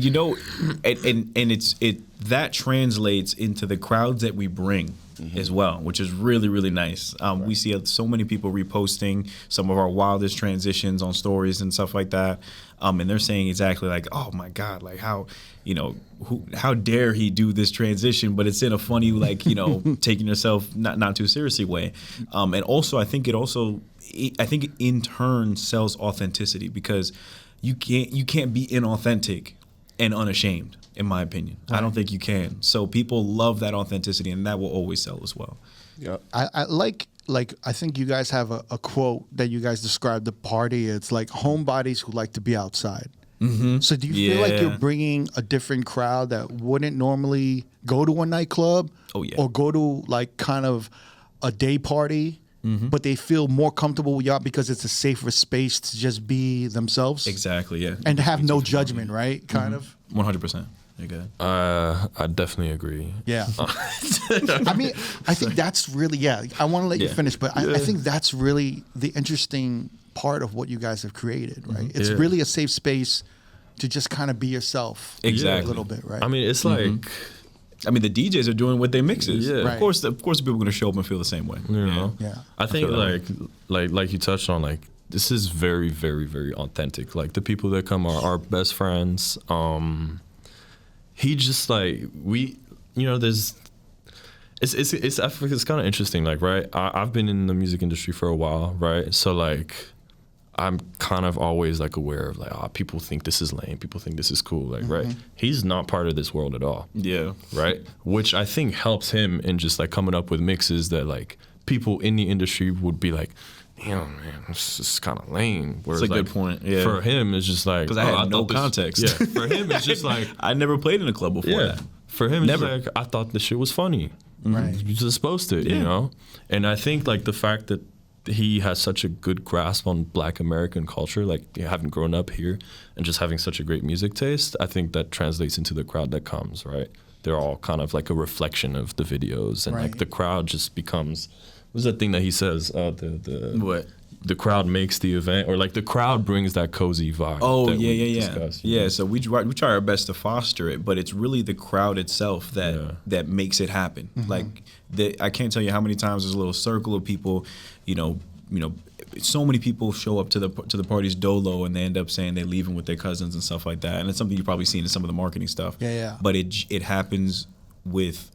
know, and that translates into the crowds that we bring as well, which is really, really nice. We see so many people reposting some of our wildest transitions on stories and stuff like that. And they're saying exactly like, oh my God, like how, you know, how dare he do this transition, but it's in a funny, like, you know, taking yourself not too seriously way. And also, I think it in turn sells authenticity, because you can't be inauthentic and unashamed, in my opinion. Right. I don't think you can. So people love that authenticity, and that will always sell as well. Yeah. I like I think you guys have a quote that you guys describe the party. It's like homebodies who like to be outside. So do you feel like you're bringing a different crowd that wouldn't normally go to a nightclub or go to like kind of a day party, but they feel more comfortable with y'all because it's a safer space to just be themselves? Exactly, yeah. And have no judgment, right? Kind of? 100%. You're good. I definitely agree. Yeah. I mean, I think that's really, I want to let you finish, but I think that's really the interesting part of what you guys have created, right? It's really a safe space to just kind of be yourself a little bit, right? I mean, it's like... I mean, the DJs are doing what they mixes. Yeah. Right. Of course, the people are going to show up and feel the same way. You know? Yeah. I think like you touched on, like, this is very, very, very authentic. Like, the people that come are our best friends. He just like, we, you know, there's, it's kind of interesting, like, right? I've been in the music industry for a while, right? So like, I'm kind of always like aware of like, people think this is lame, people think this is cool, like, right? He's not part of this world at all. Yeah. Right? Which I think helps him in just like coming up with mixes that like people in the industry would be like, damn, man, this is kind of lame. Whereas, that's a like, good point. Yeah. For him, it's just like, because I had no context. Yeah. For him, it's just like, I never played in a club before that. For him, it's like, I thought the shit was funny. Right. You're just supposed to, you know? And I think like the fact that he has such a good grasp on Black American culture, like having grown up here and just having such a great music taste, I think that translates into the crowd that comes, right? they're all kind of like a reflection of the videos, and like the crowd just becomes, what's that thing that he says? What? The crowd makes the event, or like the crowd brings that cozy vibe. Oh, that yeah, we yeah, discussed, yeah. Yeah, so we try our best to foster it, but it's really the crowd itself that makes it happen. Like, I can't tell you how many times there's a little circle of people, you know, so many people show up to the parties dolo, and they end up saying they're leaving with their cousins and stuff like that. And it's something you've probably seen in some of the marketing stuff. Yeah. But it happens with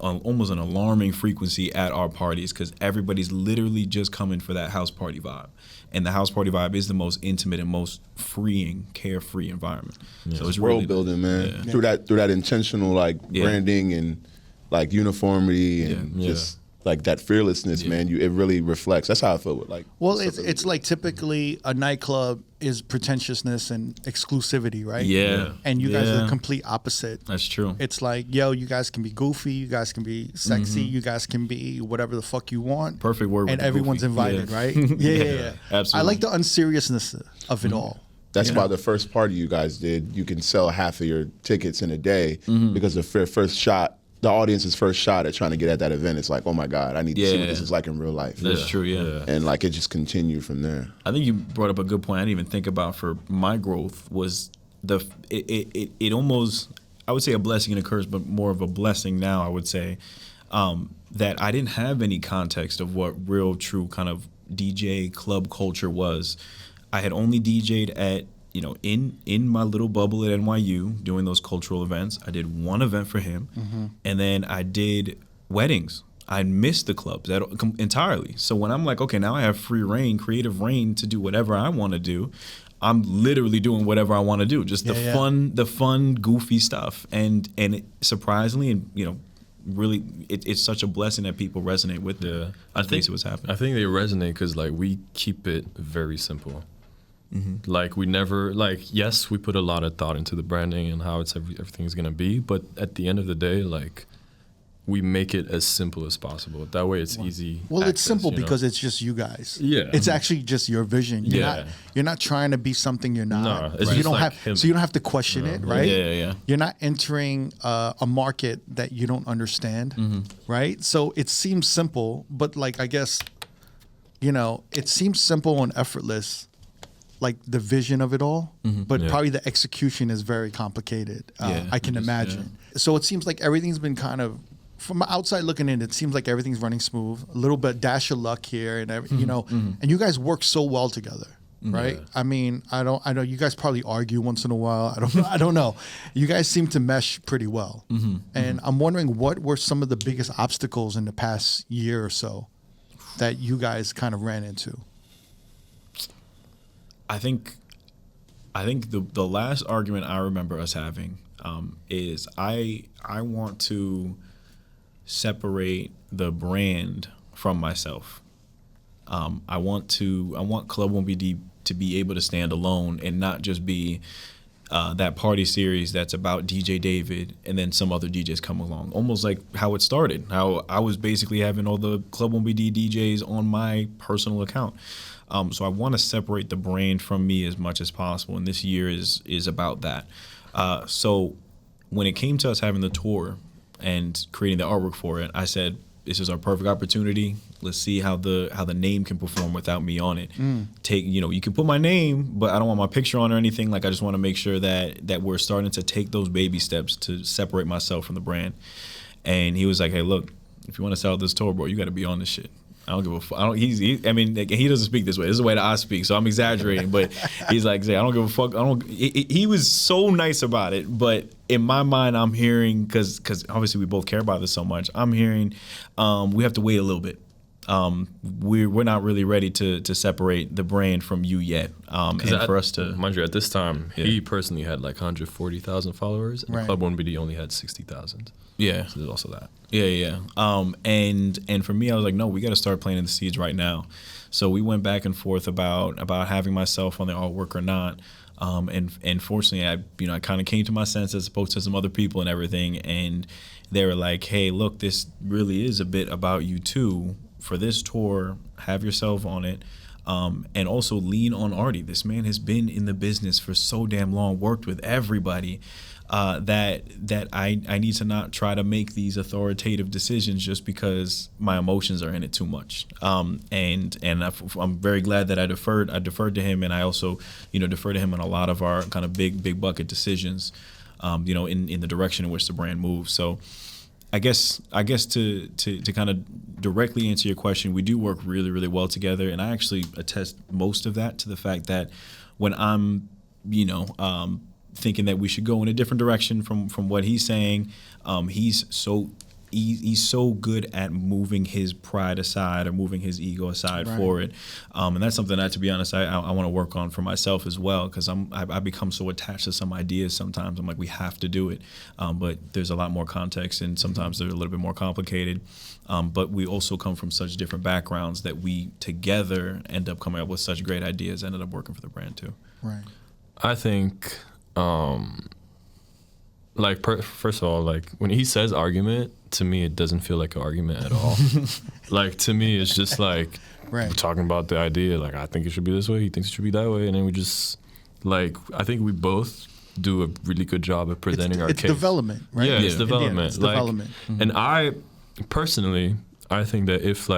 almost an alarming frequency at our parties, because everybody's literally just coming for that house party vibe. And the house party vibe is the most intimate and most freeing, carefree environment. So it's world really building, man. Through that intentional like branding and like uniformity and just like that fearlessness, man. It really reflects. That's how I feel with like. Well, it's like typically a nightclub is pretentiousness and exclusivity, right? Yeah. And you guys are the complete opposite. That's true. It's like, yo, you guys can be goofy, you guys can be sexy, you guys can be whatever the fuck you want. Perfect word. And with everyone's goofy. invited, right? Yeah. Absolutely. I like the unseriousness of it all. That's why the first party you guys did, you can sell half of your tickets in a day because the first shot, the audience's first shot at trying to get at that event, it's like, oh my God, I need to see what this is like in real life. That's true, yeah. And like it just continued from there. I think you brought up a good point. I didn't even think about for my growth was it almost, I would say a blessing and a curse, but more of a blessing now, I would say, that I didn't have any context of what real, true kind of DJ club culture was. I had only DJ'd at, in my little bubble at NYU doing those cultural events. I did one event for him, and then I did weddings. I missed the clubs entirely. So when I'm like, okay, now I have free reign, creative reign to do whatever I want to do, I'm literally doing whatever I want to do. Just the fun, goofy stuff. And it surprisingly, and really, it's such a blessing that people resonate with the face of what's happening. I think they resonate because like we keep it very simple. Like we never yes, we put a lot of thought into the branding and how everything's gonna be, but at the end of the day, like we make it as simple as possible. That way it's easy. Well, access, it's simple because it's just you guys. Yeah. It's actually just your vision. You're not trying to be something you're not. No, it's right? You just don't like have him. so you don't have to question it, right? Yeah. You're not entering a market that you don't understand, right? So it seems simple, but like I guess it seems simple and effortless, like the vision of it all, but probably the execution is very complicated. I can imagine. So it seems like everything's been kind of, from outside looking in, it seems like everything's running smooth. A little bit dash of luck here, and and you guys work so well together, right? I mean, I know you guys probably argue once in a while. I don't know. You guys seem to mesh pretty well, and I'm wondering what were some of the biggest obstacles in the past year or so that you guys kind of ran into. I think the last argument I remember us having is I want to separate the brand from myself. I want Club OneBedroom to be able to stand alone and not just be that party series that's about DJ David and then some other DJs come along. Almost like how it started. How I was basically having all the Club OneBedroom DJs on my personal account. So I want to separate the brand from me as much as possible, and this year is about that. So when it came to us having the tour and creating the artwork for it, I said, this is our perfect opportunity. Let's see how the name can perform without me on it. You can put my name, but I don't want my picture on or anything. Like I just want to make sure that we're starting to take those baby steps to separate myself from the brand. And he was like, hey, look, if you want to sell this tour, bro, you got to be on this shit. I don't give a fuck. He doesn't speak this way. This is the way that I speak, so I'm exaggerating. But he's like, I don't give a fuck. He was so nice about it, but in my mind, I'm hearing, because obviously we both care about this so much. I'm hearing we have to wait a little bit. We're not really ready to separate the brand from you yet. And for us to, mind you, at this time, he personally had like 140,000 followers, and Club OneBedroom only had 60,000. Yeah, so there's also that. Yeah. And for me, I was like, no, we got to start planting the seeds right now. So we went back and forth about having myself on the artwork or not. And fortunately, I kind of came to my senses, spoke to some other people and everything, and they were like, hey, look, this really is a bit about you too. For this tour, have yourself on it. And also lean on R.O.A.D. This man has been in the business for so damn long, worked with everybody. that I need to not try to make these authoritative decisions just because my emotions are in it too much. And I'm very glad that I deferred to him, and I also, defer to him on a lot of our kind of big bucket decisions, in the direction in which the brand moves. So I guess to kind of directly answer your question, we do work really, really well together, and I actually attest most of that to the fact that when I'm, thinking that we should go in a different direction from what he's saying, he's so good at moving his pride aside or moving his ego aside for it, and that's something that, to be honest, I want to work on for myself as well, because I become so attached to some ideas sometimes. I'm like, we have to do it, but there's a lot more context, and sometimes they're a little bit more complicated, but we also come from such different backgrounds that we together end up coming up with such great ideas, ended up working for the brand too. Right. I think first of all, like when he says argument, to me it doesn't feel like an argument at all. Like, to me it's just like we're talking about the idea, like I think it should be this way, he thinks it should be that way, and then we just I think we both do a really good job at presenting our case. It's development, right? Yeah, it's development. It's development. And I personally, I think that if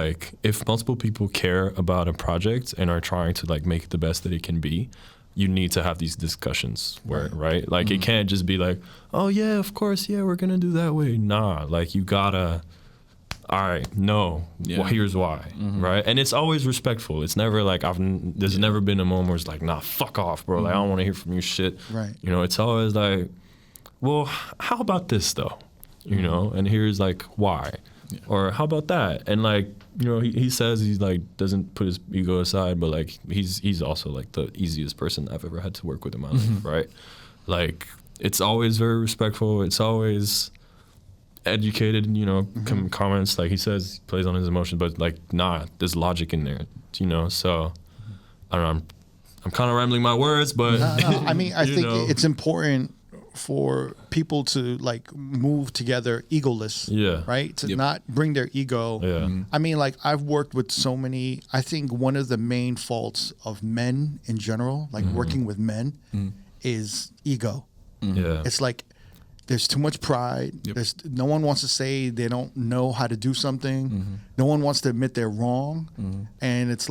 multiple people care about a project and are trying to make it the best that it can be, you need to have these discussions right? Like, it can't just be like, oh yeah, of course, yeah, we're gonna do that way. Nah, like, you gotta, all right, no, well, here's why, right? And it's always respectful. It's never like, there's never been a moment where it's like, nah, fuck off, bro. Like, I don't want to hear from you shit. Right. It's always like, well, how about this though? And here's like why. Yeah. Or how about that? And he says he's doesn't put his ego aside, but he's also the easiest person I've ever had to work with in my life, right? Like, it's always very respectful. It's always educated, comments. Like he says, he plays on his emotions, but nah, there's logic in there, So I don't know. I'm kind of rambling my words, but no. I mean, I think it's important for people to move together egoless, right? To not bring their ego. Yeah. I mean, I've worked with so many. I think one of the main faults of men in general, working with men, is ego. Yeah. It's there's too much pride. Yep. There's no one wants to say they don't know how to do something. No one wants to admit they're wrong, and it's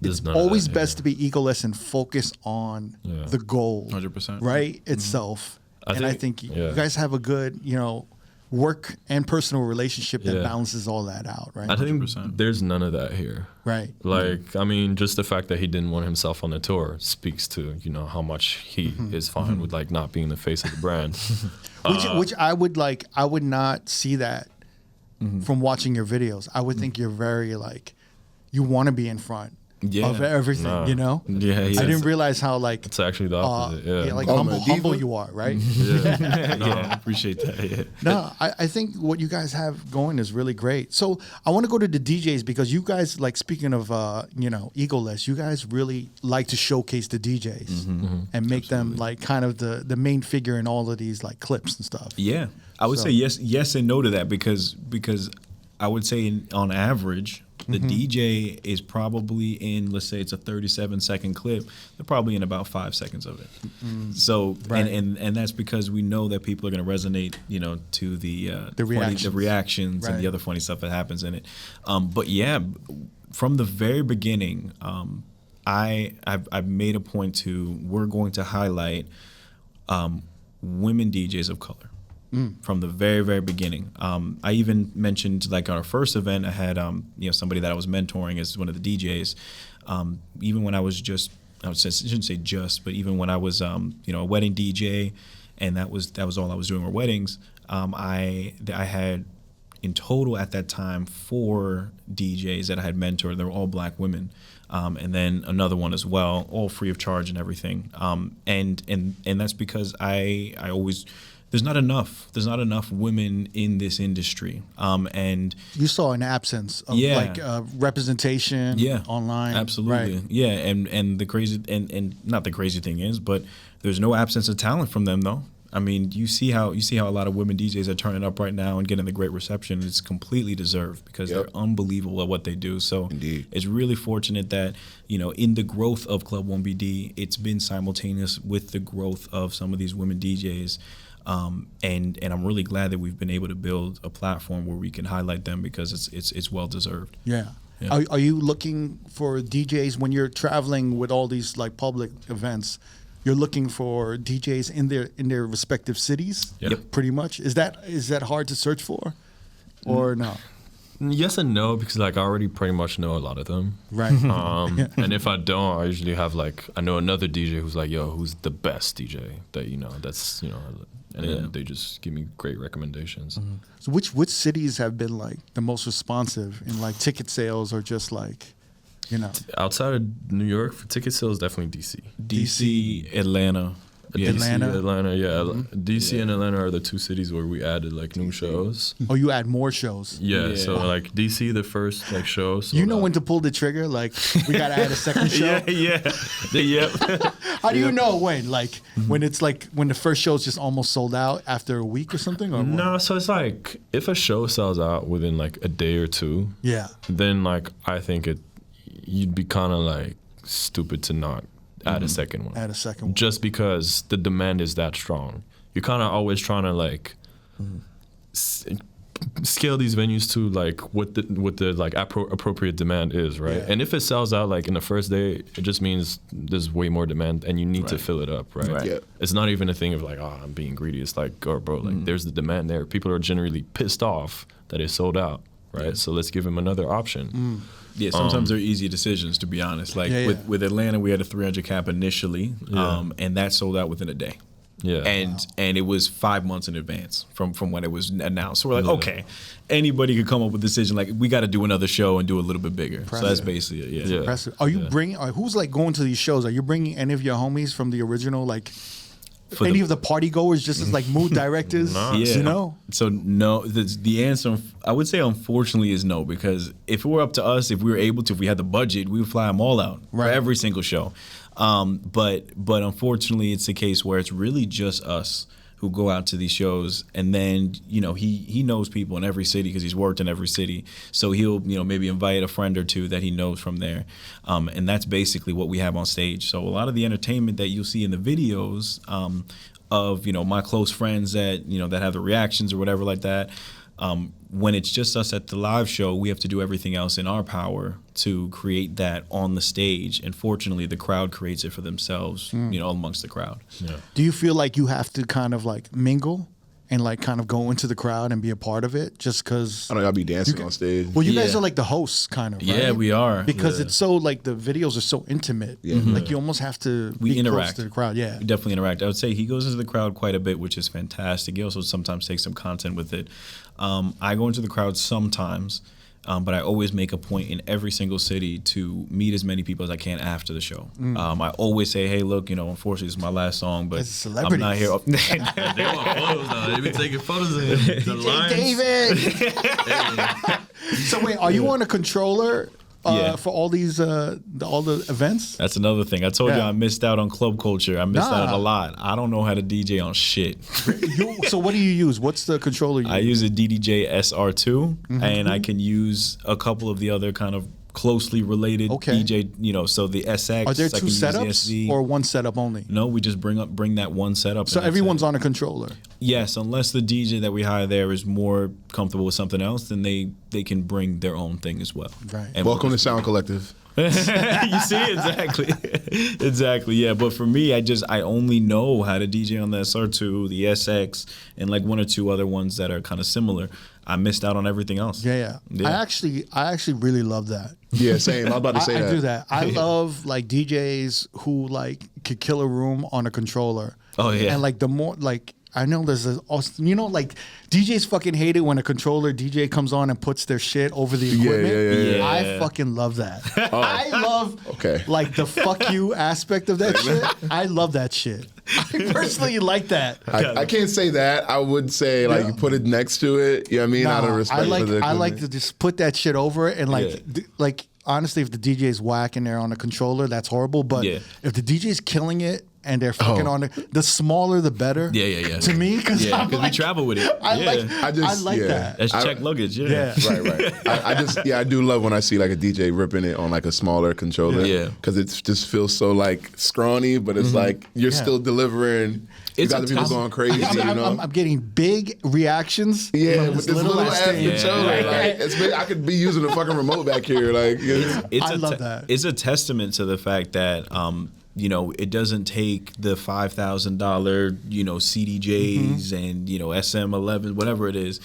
it's always best to be egoless and focus on the goal, 100%, right? Itself. I think you guys have a good, work and personal relationship that balances all that out, right? I think 100%. There's none of that here. Right. I mean, just the fact that he didn't want himself on the tour speaks to, how much he is fine with not being the face of the brand. Which I would not see that from watching your videos. I would think you're very you want to be in front. Of everything, No. Yeah, I didn't realize how it's actually the opposite. humble you are, right? I appreciate that. Yeah. No, I think what you guys have going is really great. So I want to go to the DJs, because you guys, speaking of egoless, you guys really like to showcase the DJs and make them kind of the main figure in all of these clips and stuff. Yeah, I would say yes and no to that, because I would say on average, the DJ is probably in, let's say it's a 37-second clip, they're probably in about 5 seconds of it. So, and that's because we know that people are going to resonate, to the reactions and the other funny stuff that happens in it. But yeah, from the very beginning, I've made a point to, we're going to highlight women DJs of color. From the very, very beginning. I even mentioned our first event, I had somebody that I was mentoring as one of the DJs. Even when I was I shouldn't say just, but even when I was a wedding DJ, and that was all I was doing were weddings. I had in total at that time 4 DJs that I had mentored. They were all black women. And then another one as well, all free of charge and everything. And that's because I always, there's not enough women in this industry. And you saw an absence of representation online. Absolutely. Right. Yeah. And the crazy, and not the crazy thing is, but there's no absence of talent from them though. I mean, you see how a lot of women DJs are turning up right now and getting the great reception. It's completely deserved because they're unbelievable at what they do. So it's really fortunate that, in the growth of Club OneBD, it's been simultaneous with the growth of some of these women DJs. And I'm really glad that we've been able to build a platform where we can highlight them because it's well deserved. Yeah. Yeah. Are you looking for DJs when you're traveling with all these like public events? You're looking for DJs in their respective cities. Yep. Pretty much. Is that hard to search for, or no? Yes and no, because like I already pretty much know a lot of them. Right. And if I don't, I usually have like I know another DJ who's like, yo, who's the best DJ that that's and then they just give me great recommendations. Mm-hmm. So which cities have been like the most responsive in like ticket sales or just like, Outside of New York, for ticket sales, definitely DC. DC, Atlanta. Yeah. Atlanta? Yeah. DC and Atlanta are the two cities where we added like new shows. Oh, you add more shows. Yeah, so like DC, the first like show. You know when to pull the trigger? Like, we gotta add a second show. Yep. How do you know when? Like, when it's like when the first show's just almost sold out after a week or something? Or what? No, so it's like if a show sells out within like a day or two, then like I think you'd be kind of like stupid to not add a second one. Add a second one. Just because the demand is that strong. You're kind of always trying to like scale these venues to like what the like appropriate demand is, right? Yeah. And if it sells out like in the first day, it just means there's way more demand and you need to fill it up, right? Yeah. It's not even a thing of like, oh, I'm being greedy. It's like, oh, bro, like there's the demand there. People are generally pissed off that it sold out, right? Yeah. So let's give them another option. Yeah, sometimes they're easy decisions, to be honest. Like with Atlanta, we had a 300 cap initially, and that sold out within a day. Yeah, and it was 5 months in advance from when it was announced. So we're like, okay, anybody could come up with a decision like we got to do another show and do a little bit bigger. Impressive. So that's basically it. Yeah. Impressive. Are you bringing? Who's like going to these shows? Are you bringing any of your homies from the original like? Any of the party goers just as like mood directors, So no, the answer I would say unfortunately is no, because if it were up to us, if we were able to, if we had the budget, we would fly them all out for every single show. But unfortunately, it's a case where it's really just us who go out to these shows, and then he knows people in every city because he's worked in every city, so he'll maybe invite a friend or two that he knows from there, and that's basically what we have on stage. So a lot of the entertainment that you'll see in the videos of my close friends that that have the reactions or whatever like that. When it's just us at the live show, we have to do everything else in our power to create that on the stage. And fortunately, the crowd creates it for themselves, amongst the crowd. Yeah. Do you feel like you have to kind of like mingle and like kind of go into the crowd and be a part of it just because? I don't know, I'll be dancing on stage. Well, you guys are like the hosts kind of, right? Yeah, we are. Because it's so like the videos are so intimate. Yeah. Like you almost have to be interact close to the crowd. Yeah. We definitely interact. I would say he goes into the crowd quite a bit, which is fantastic. He also sometimes takes some content with it. I go into the crowd sometimes, but I always make a point in every single city to meet as many people as I can after the show. I always say, hey, look, unfortunately, this is my last song, but I'm not here. They want photos now. They've been taking photos of him. The lines. David! So wait, are you on a controller for all these all the events? That's another thing. I told you I missed out on club culture. I missed out a lot. I don't know how to DJ on shit. So what do you use? What's the controller you use? I use a DDJ SR2, and I can use a couple of the other kind of closely related DJ, so the SX. Are there two setups or one setup only? No, we just bring that one setup. So everyone's on a controller? Yes, unless the DJ that we hire there is more comfortable with something else, then they can bring their own thing as well. Right. And welcome to Sound Collective. You see, exactly, yeah. But for me, I only know how to DJ on the SR2, the SX, and like one or two other ones that are kind of similar. I missed out on everything else. Yeah. I actually really love that. Yeah, same. I'm about to say that. I do that. I love like DJs who like could kill a room on a controller. Oh yeah. And like the more like I know there's like DJs fucking hate it when a controller DJ comes on and puts their shit over the equipment. Yeah. I fucking love that. I love like the fuck you aspect of that shit. I love that shit. I personally like that. I can't say that. I would say like you put it next to it. You know what I mean? Out of respect for the equipment. I like to just put that shit over it and like honestly, if the DJ's whack in there on a controller, that's horrible. But if the DJ's killing it and they're fucking on it. The smaller, the better. Yeah. To me, because we travel with it. I like that. That's check luggage. Yeah. Right. I do love when I see like a DJ ripping it on like a smaller controller. Yeah. Because it just feels so like scrawny, but it's like you're still delivering. You got the people going crazy, you know? I'm getting big reactions. Yeah, from with this little ass controller. Like, I could be using a fucking remote back here. Like, I love that. It's a testament to the fact that it doesn't take the $5,000, CDJs and SM11, whatever it is,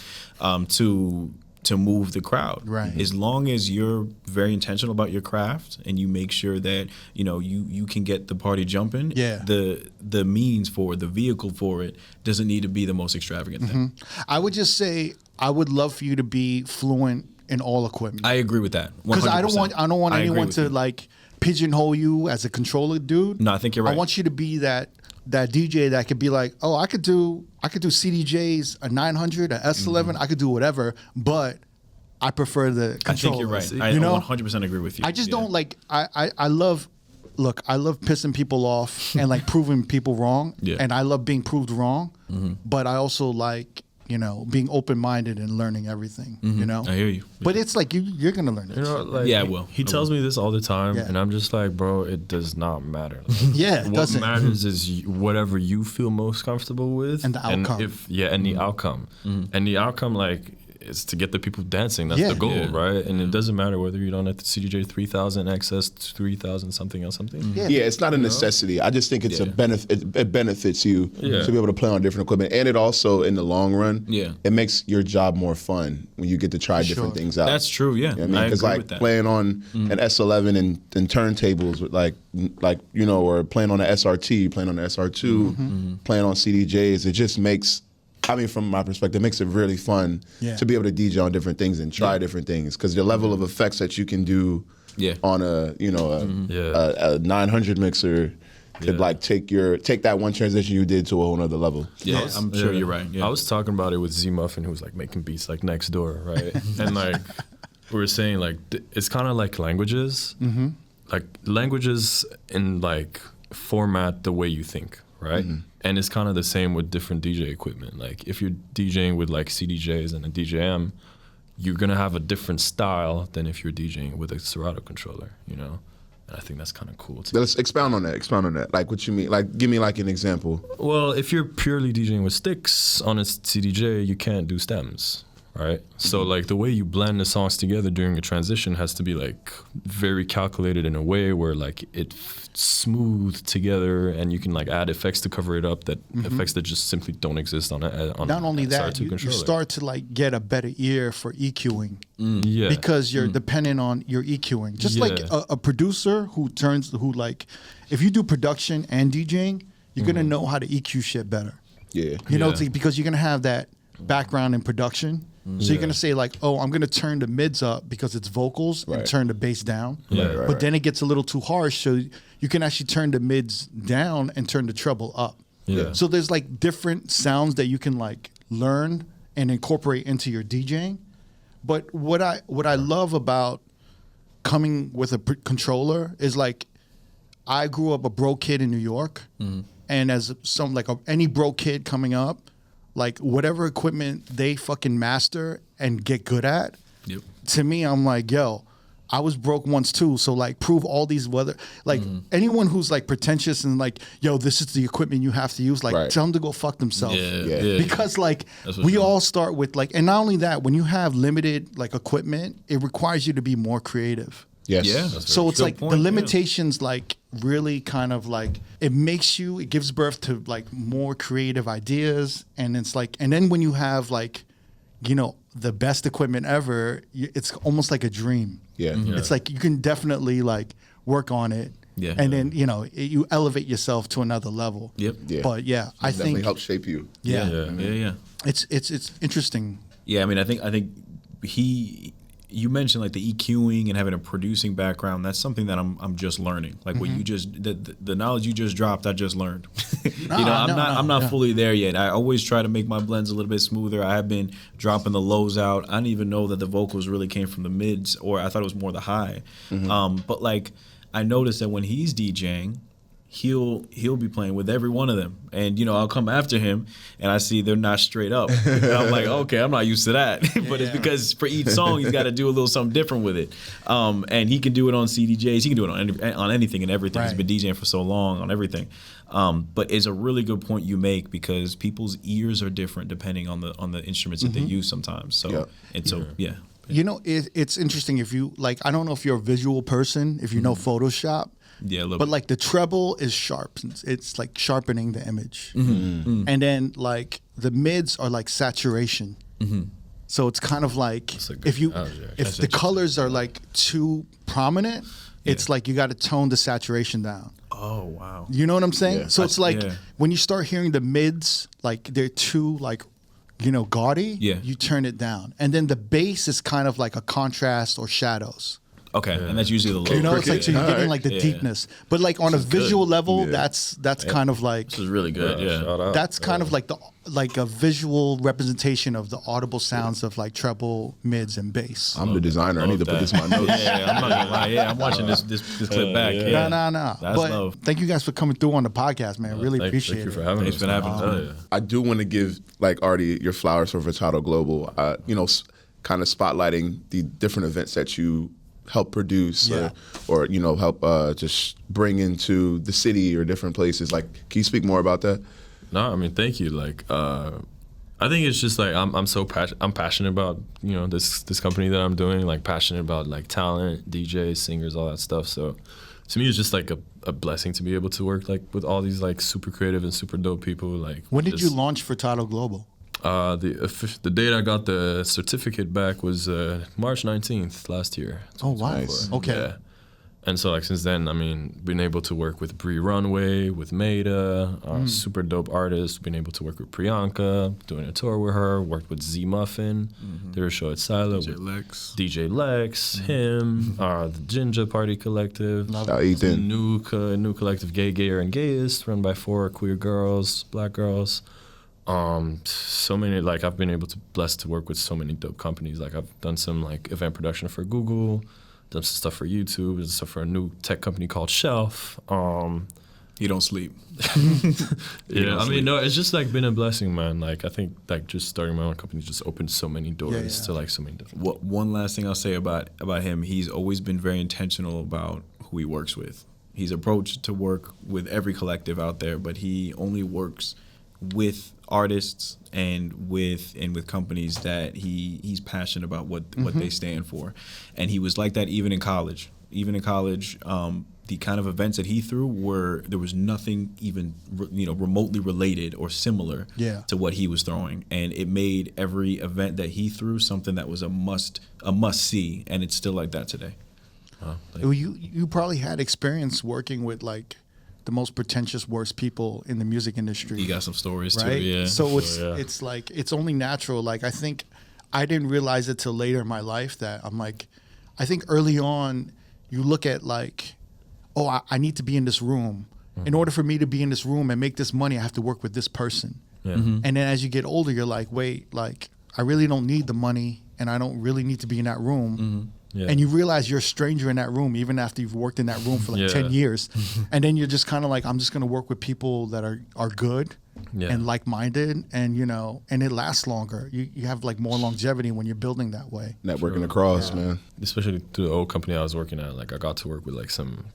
to move the crowd. Right. As long as you're very intentional about your craft and you make sure that you can get the party jumping. Yeah. The means for it, the vehicle for it doesn't need to be the most extravagant thing. I would just say I would love for you to be fluent in all equipment. I agree with that. 100%. Because I don't want anyone to like pigeonhole you as a controller dude. No, I think you're right. I want you to be that DJ that could be like, oh, I could do CDJs, a 900, a S11, I could do whatever, but I prefer the controller. I think you're right. I 100% agree with you. I just don't like, I love pissing people off and like proving people wrong. Yeah. And I love being proved wrong, but I also like, being open-minded and learning everything, I hear you. But it's like you're going to learn it. I will. He tells me this all the time, Yeah. and I'm just like, bro, it does not matter. Yeah, it what doesn't. matters is whatever you feel most comfortable with, And the outcome. And the outcome, and the outcome, like, is to get the people dancing. That's Yeah. the goal, Yeah. right? And it doesn't matter whether you're on at the CDJ 3000 XS 3000 something else something. Yeah. Yeah, it's not a necessity. I just think it's a benefit. It benefits you Yeah. to be able to play on different equipment, and it also, in the long run, it makes your job more fun when you get to try different things out. That's true. Yeah, You know what I mean, because agree like with that. playing on an S11 and turntables with like or playing on an SRT, playing on an SR2, playing on CDJs, it just makes. I mean, from my perspective, it makes it really fun to be able to DJ on different things and try different things, because the level of effects that you can do on a 900 mixer could like take that one transition you did to a whole nother level. Yeah, I'm sure you're right. Yeah. I was talking about it with Z Muffin, who was like making beats like next door, right? And like we were saying, like it's kind of like languages, like languages in like format the way you think, right? And it's kind of the same with different DJ equipment. Like if you're DJing with like CDJs and a DJM, you're gonna have a different style than if you're DJing with a Serato controller, And I think that's kind of cool too. Let's expound on that. Like what you mean? Like give me like an example. Well, if you're purely DJing with sticks on a CDJ, you can't do stems, right? So like the way you blend the songs together during a transition has to be like very calculated in a way where like it smooth together, and you can like add effects to cover it up, that effects that just simply don't exist on Not only that, SR2 you controller. start to like get a better ear for EQing Yeah. because you're dependent on your EQing. Just like a producer who if you do production and DJing, you're gonna know how to EQ shit better. Yeah. Because you're gonna have that background in production. So you're gonna say like, oh, I'm gonna turn the mids up because it's vocals and turn the bass down. But then it gets a little too harsh, so you can actually turn the mids down and turn the treble up. Yeah. So there's like different sounds that you can like learn and incorporate into your DJing. But what I love about coming with a controller is like, I grew up a broke kid in New York, and as any broke kid coming up, like whatever equipment they fucking master and get good at, to me, I'm like, yo, I was broke once too. So like prove all these anyone who's like pretentious and like, yo, this is the equipment you have to use, like tell them to go fuck themselves. Because like we all start with like, and not only that, when you have limited like equipment, it requires you to be more creative. Yes. Yeah. So it's like the limitations like really kind of like it gives birth to like more creative ideas, and it's like, and then when you have like, the best equipment ever, it's almost like a dream. Yeah. It's like you can definitely like work on it. Yeah. And then, you elevate yourself to another level. Yep. Yeah. But yeah, I Definitely think helps shape you. Yeah. it's interesting. Yeah, I mean, I think you mentioned like the EQing and having a producing background. That's something that I'm just learning. Like what you just the knowledge you just dropped, I just learned. I'm not fully there yet. I always try to make my blends a little bit smoother. I have been dropping the lows out. I didn't even know that the vocals really came from the mids, or I thought it was more the high. But like I noticed that when he's DJing, he'll be playing with every one of them, and I'll come after him and I see they're not straight up, and I'm like, okay, I'm not used to that. But it's because for each song he's got to do a little something different with it, and he can do it on CDJs, he can do it on anything and everything. He's been DJing for so long on everything. But it's a really good point you make, because people's ears are different depending on the instruments that they use sometimes. So it's interesting if you like. I don't know if you're a visual person, if you know Photoshop. Yeah, but like the treble is sharp. It's like sharpening the image. And then like the mids are like saturation. So it's kind of like if the colors are like too prominent, it's like you got to tone the saturation down. Oh, wow. You know what I'm saying? Yeah. So it's like when you start hearing the mids, like they're too like, gaudy, you turn it down. And then the bass is kind of like a contrast or shadows. Okay, and that's usually the low. It's like so you're getting like the deepness, but like on a visual level, that's kind of like This is really good. Yeah. that's kind of like a visual representation of the audible sounds of like treble, mids, and bass. I'm the designer. I need to put this in my notes. I'm not gonna lie. Yeah, I'm watching this clip back. Yeah. No. That's but love. Thank you guys for coming through on the podcast, man. Really appreciate Thank you for it. having Thanks us. for having us. I do want to give like R.O.A.D your flowers for Vertado Global. Kind of spotlighting the different events that you help produce or help just bring into the city or different places. Like, can you speak more about that? No, I mean, thank you. Like, I think it's just like I'm passionate about this company that I'm doing. Like, passionate about like talent, DJs, singers, all that stuff. So to me, it's just like a blessing to be able to work like with all these like super creative and super dope people. Like, When did you launch Vertado Global? The date I got the certificate back was March 19th last year. Oh, wow. Nice. Okay. Yeah. And so like since then, I mean, been able to work with Bree Runway, with Maida, super dope artists. Been able to work with Priyanka, doing a tour with her. Worked with Z Muffin, did a show at Silo with DJ Lex, him, the Ginger Party Collective, Ethan. new collective, Gayer and Gayest, run by 4 queer girls, black girls. So many, like I've been blessed to work with so many dope companies. Like I've done some like event production for Google, done some stuff for YouTube, done stuff for a new tech company called Shelf. You don't sleep. Yeah, I mean, no, it's just like been a blessing, man. Like I think like just starting my own company just opened so many doors to like so many different. One last thing I'll say about him, he's always been very intentional about who he works with. He's approached to work with every collective out there, but he only works with artists and with companies that he's passionate about what they stand for. And he was like that even in college. The kind of events that he threw there was nothing even remotely related or similar to what he was throwing, and it made every event that he threw something that was a must see, and it's still like that today. You probably had experience working with like the most pretentious, worst people in the music industry. You got some stories right? too, yeah. So it's like it's only natural. Like I think I didn't realize it till later in my life that I'm like, I think early on you look at like, oh, I need to be in this room. In order for me to be in this room and make this money, I have to work with this person. And then as you get older, you're like, wait, like I really don't need the money, and I don't really need to be in that room. And you realize you're a stranger in that room, even after you've worked in that room for like 10 years. And then you're just kind of like, I'm just going to work with people that are good and like-minded, and, and it lasts longer. You have like more longevity when you're building that way. Networking across, man. Especially through the old company I was working at, like I got to work with like some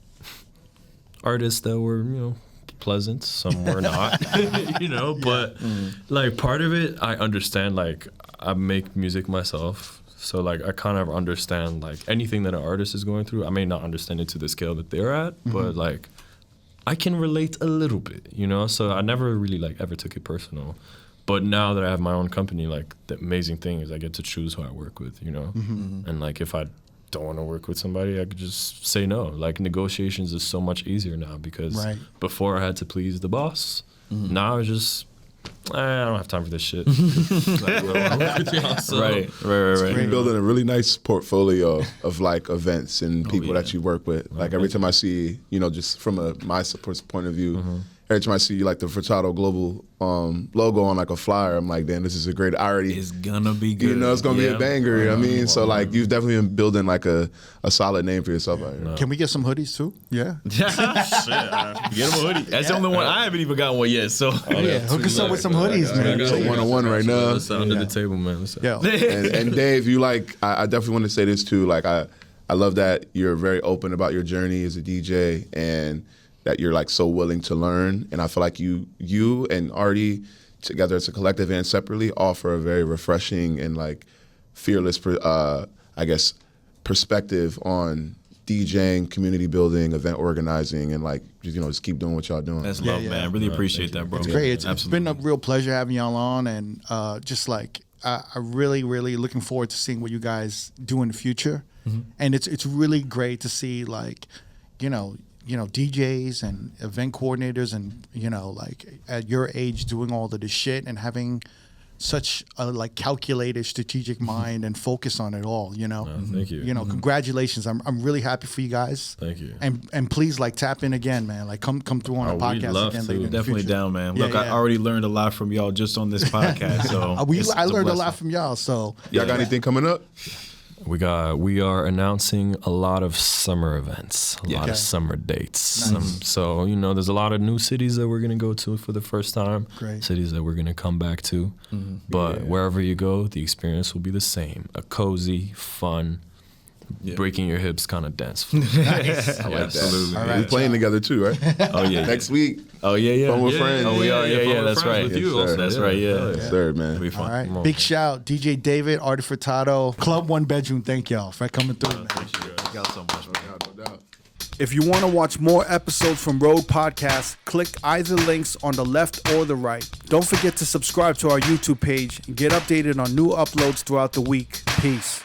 artists that were, pleasant, some were not, but like part of it, I understand, like I make music myself. So like I kind of understand like anything that an artist is going through. I may not understand it to the scale that they're at, but like I can relate a little bit, So I never really like ever took it personal. But now that I have my own company, like the amazing thing is I get to choose who I work with, And like if I don't want to work with somebody, I could just say no. Like negotiations is so much easier now because before I had to please the boss. Now it's just I don't have time for this shit. Right. You're building a really nice portfolio of like events and people that you work with. Like every time I see, just from my point of view, every time I see like the Furtado Global logo on like a flyer, I'm like, damn, this is a great. It's gonna be good. You know, it's gonna be a banger. You know what I mean? So like, you've definitely been building like a solid name for yourself out here. Can we get some hoodies too? Yeah. Shit, get him a hoodie. That's the only one. I haven't even got one yet. So Hook us up with some hoodies, man. It's a one-on-one right now. Let's under the table, man. Yeah. And Dave, you like, I definitely want to say this too. Like, I love that you're very open about your journey as a DJ, and that you're like so willing to learn. And I feel like you and R.O.A.D together as a collective and separately offer a very refreshing and like fearless, I guess, perspective on DJing, community building, event organizing, and like, you know, just keep doing what y'all doing. That's love, man. Really appreciate that, bro. It's great. It's been a real pleasure having y'all on, and just like I really, really looking forward to seeing what you guys do in the future. And it's really great to see like, you know, DJs and event coordinators and, you know, like at your age doing all of this shit and having such a like calculated, strategic mind and focus on it all, you know. Thank you. You know, congratulations. I'm really happy for you guys. Thank you. And please like tap in again, man. Like come through on a we'd podcast love again to. later in the Definitely future. down, man. Yeah, Look, I already learned a lot from y'all just on this podcast. So I learned a lot from y'all. So Y'all got anything coming up? We are announcing a lot of summer events, a lot of summer dates. So, you know, there's a lot of new cities that we're going to go to for the first time. Great. Cities that we're going to come back to. But wherever you go, the experience will be the same. A cozy, fun, breaking your hips kind of dance. I like that. Absolutely. All right, We're playing together too, right? Oh yeah. Next week. Oh yeah. Fun with friends. Oh we are. Yeah. That's Friends right. with you Yes, sir. also. That's right. Yeah. Yes, sir, man. It'll be fun. all right. Big shout, DJ David, R.O.A.D Furtado, Club OneBedroom. Thank y'all for coming through, man. Thank y'all so much, man. No doubt. If you want to watch more episodes from R.O.A.D Podcast, click either links on the left or the right. Don't forget to subscribe to our YouTube page and get updated on new uploads throughout the week. Peace.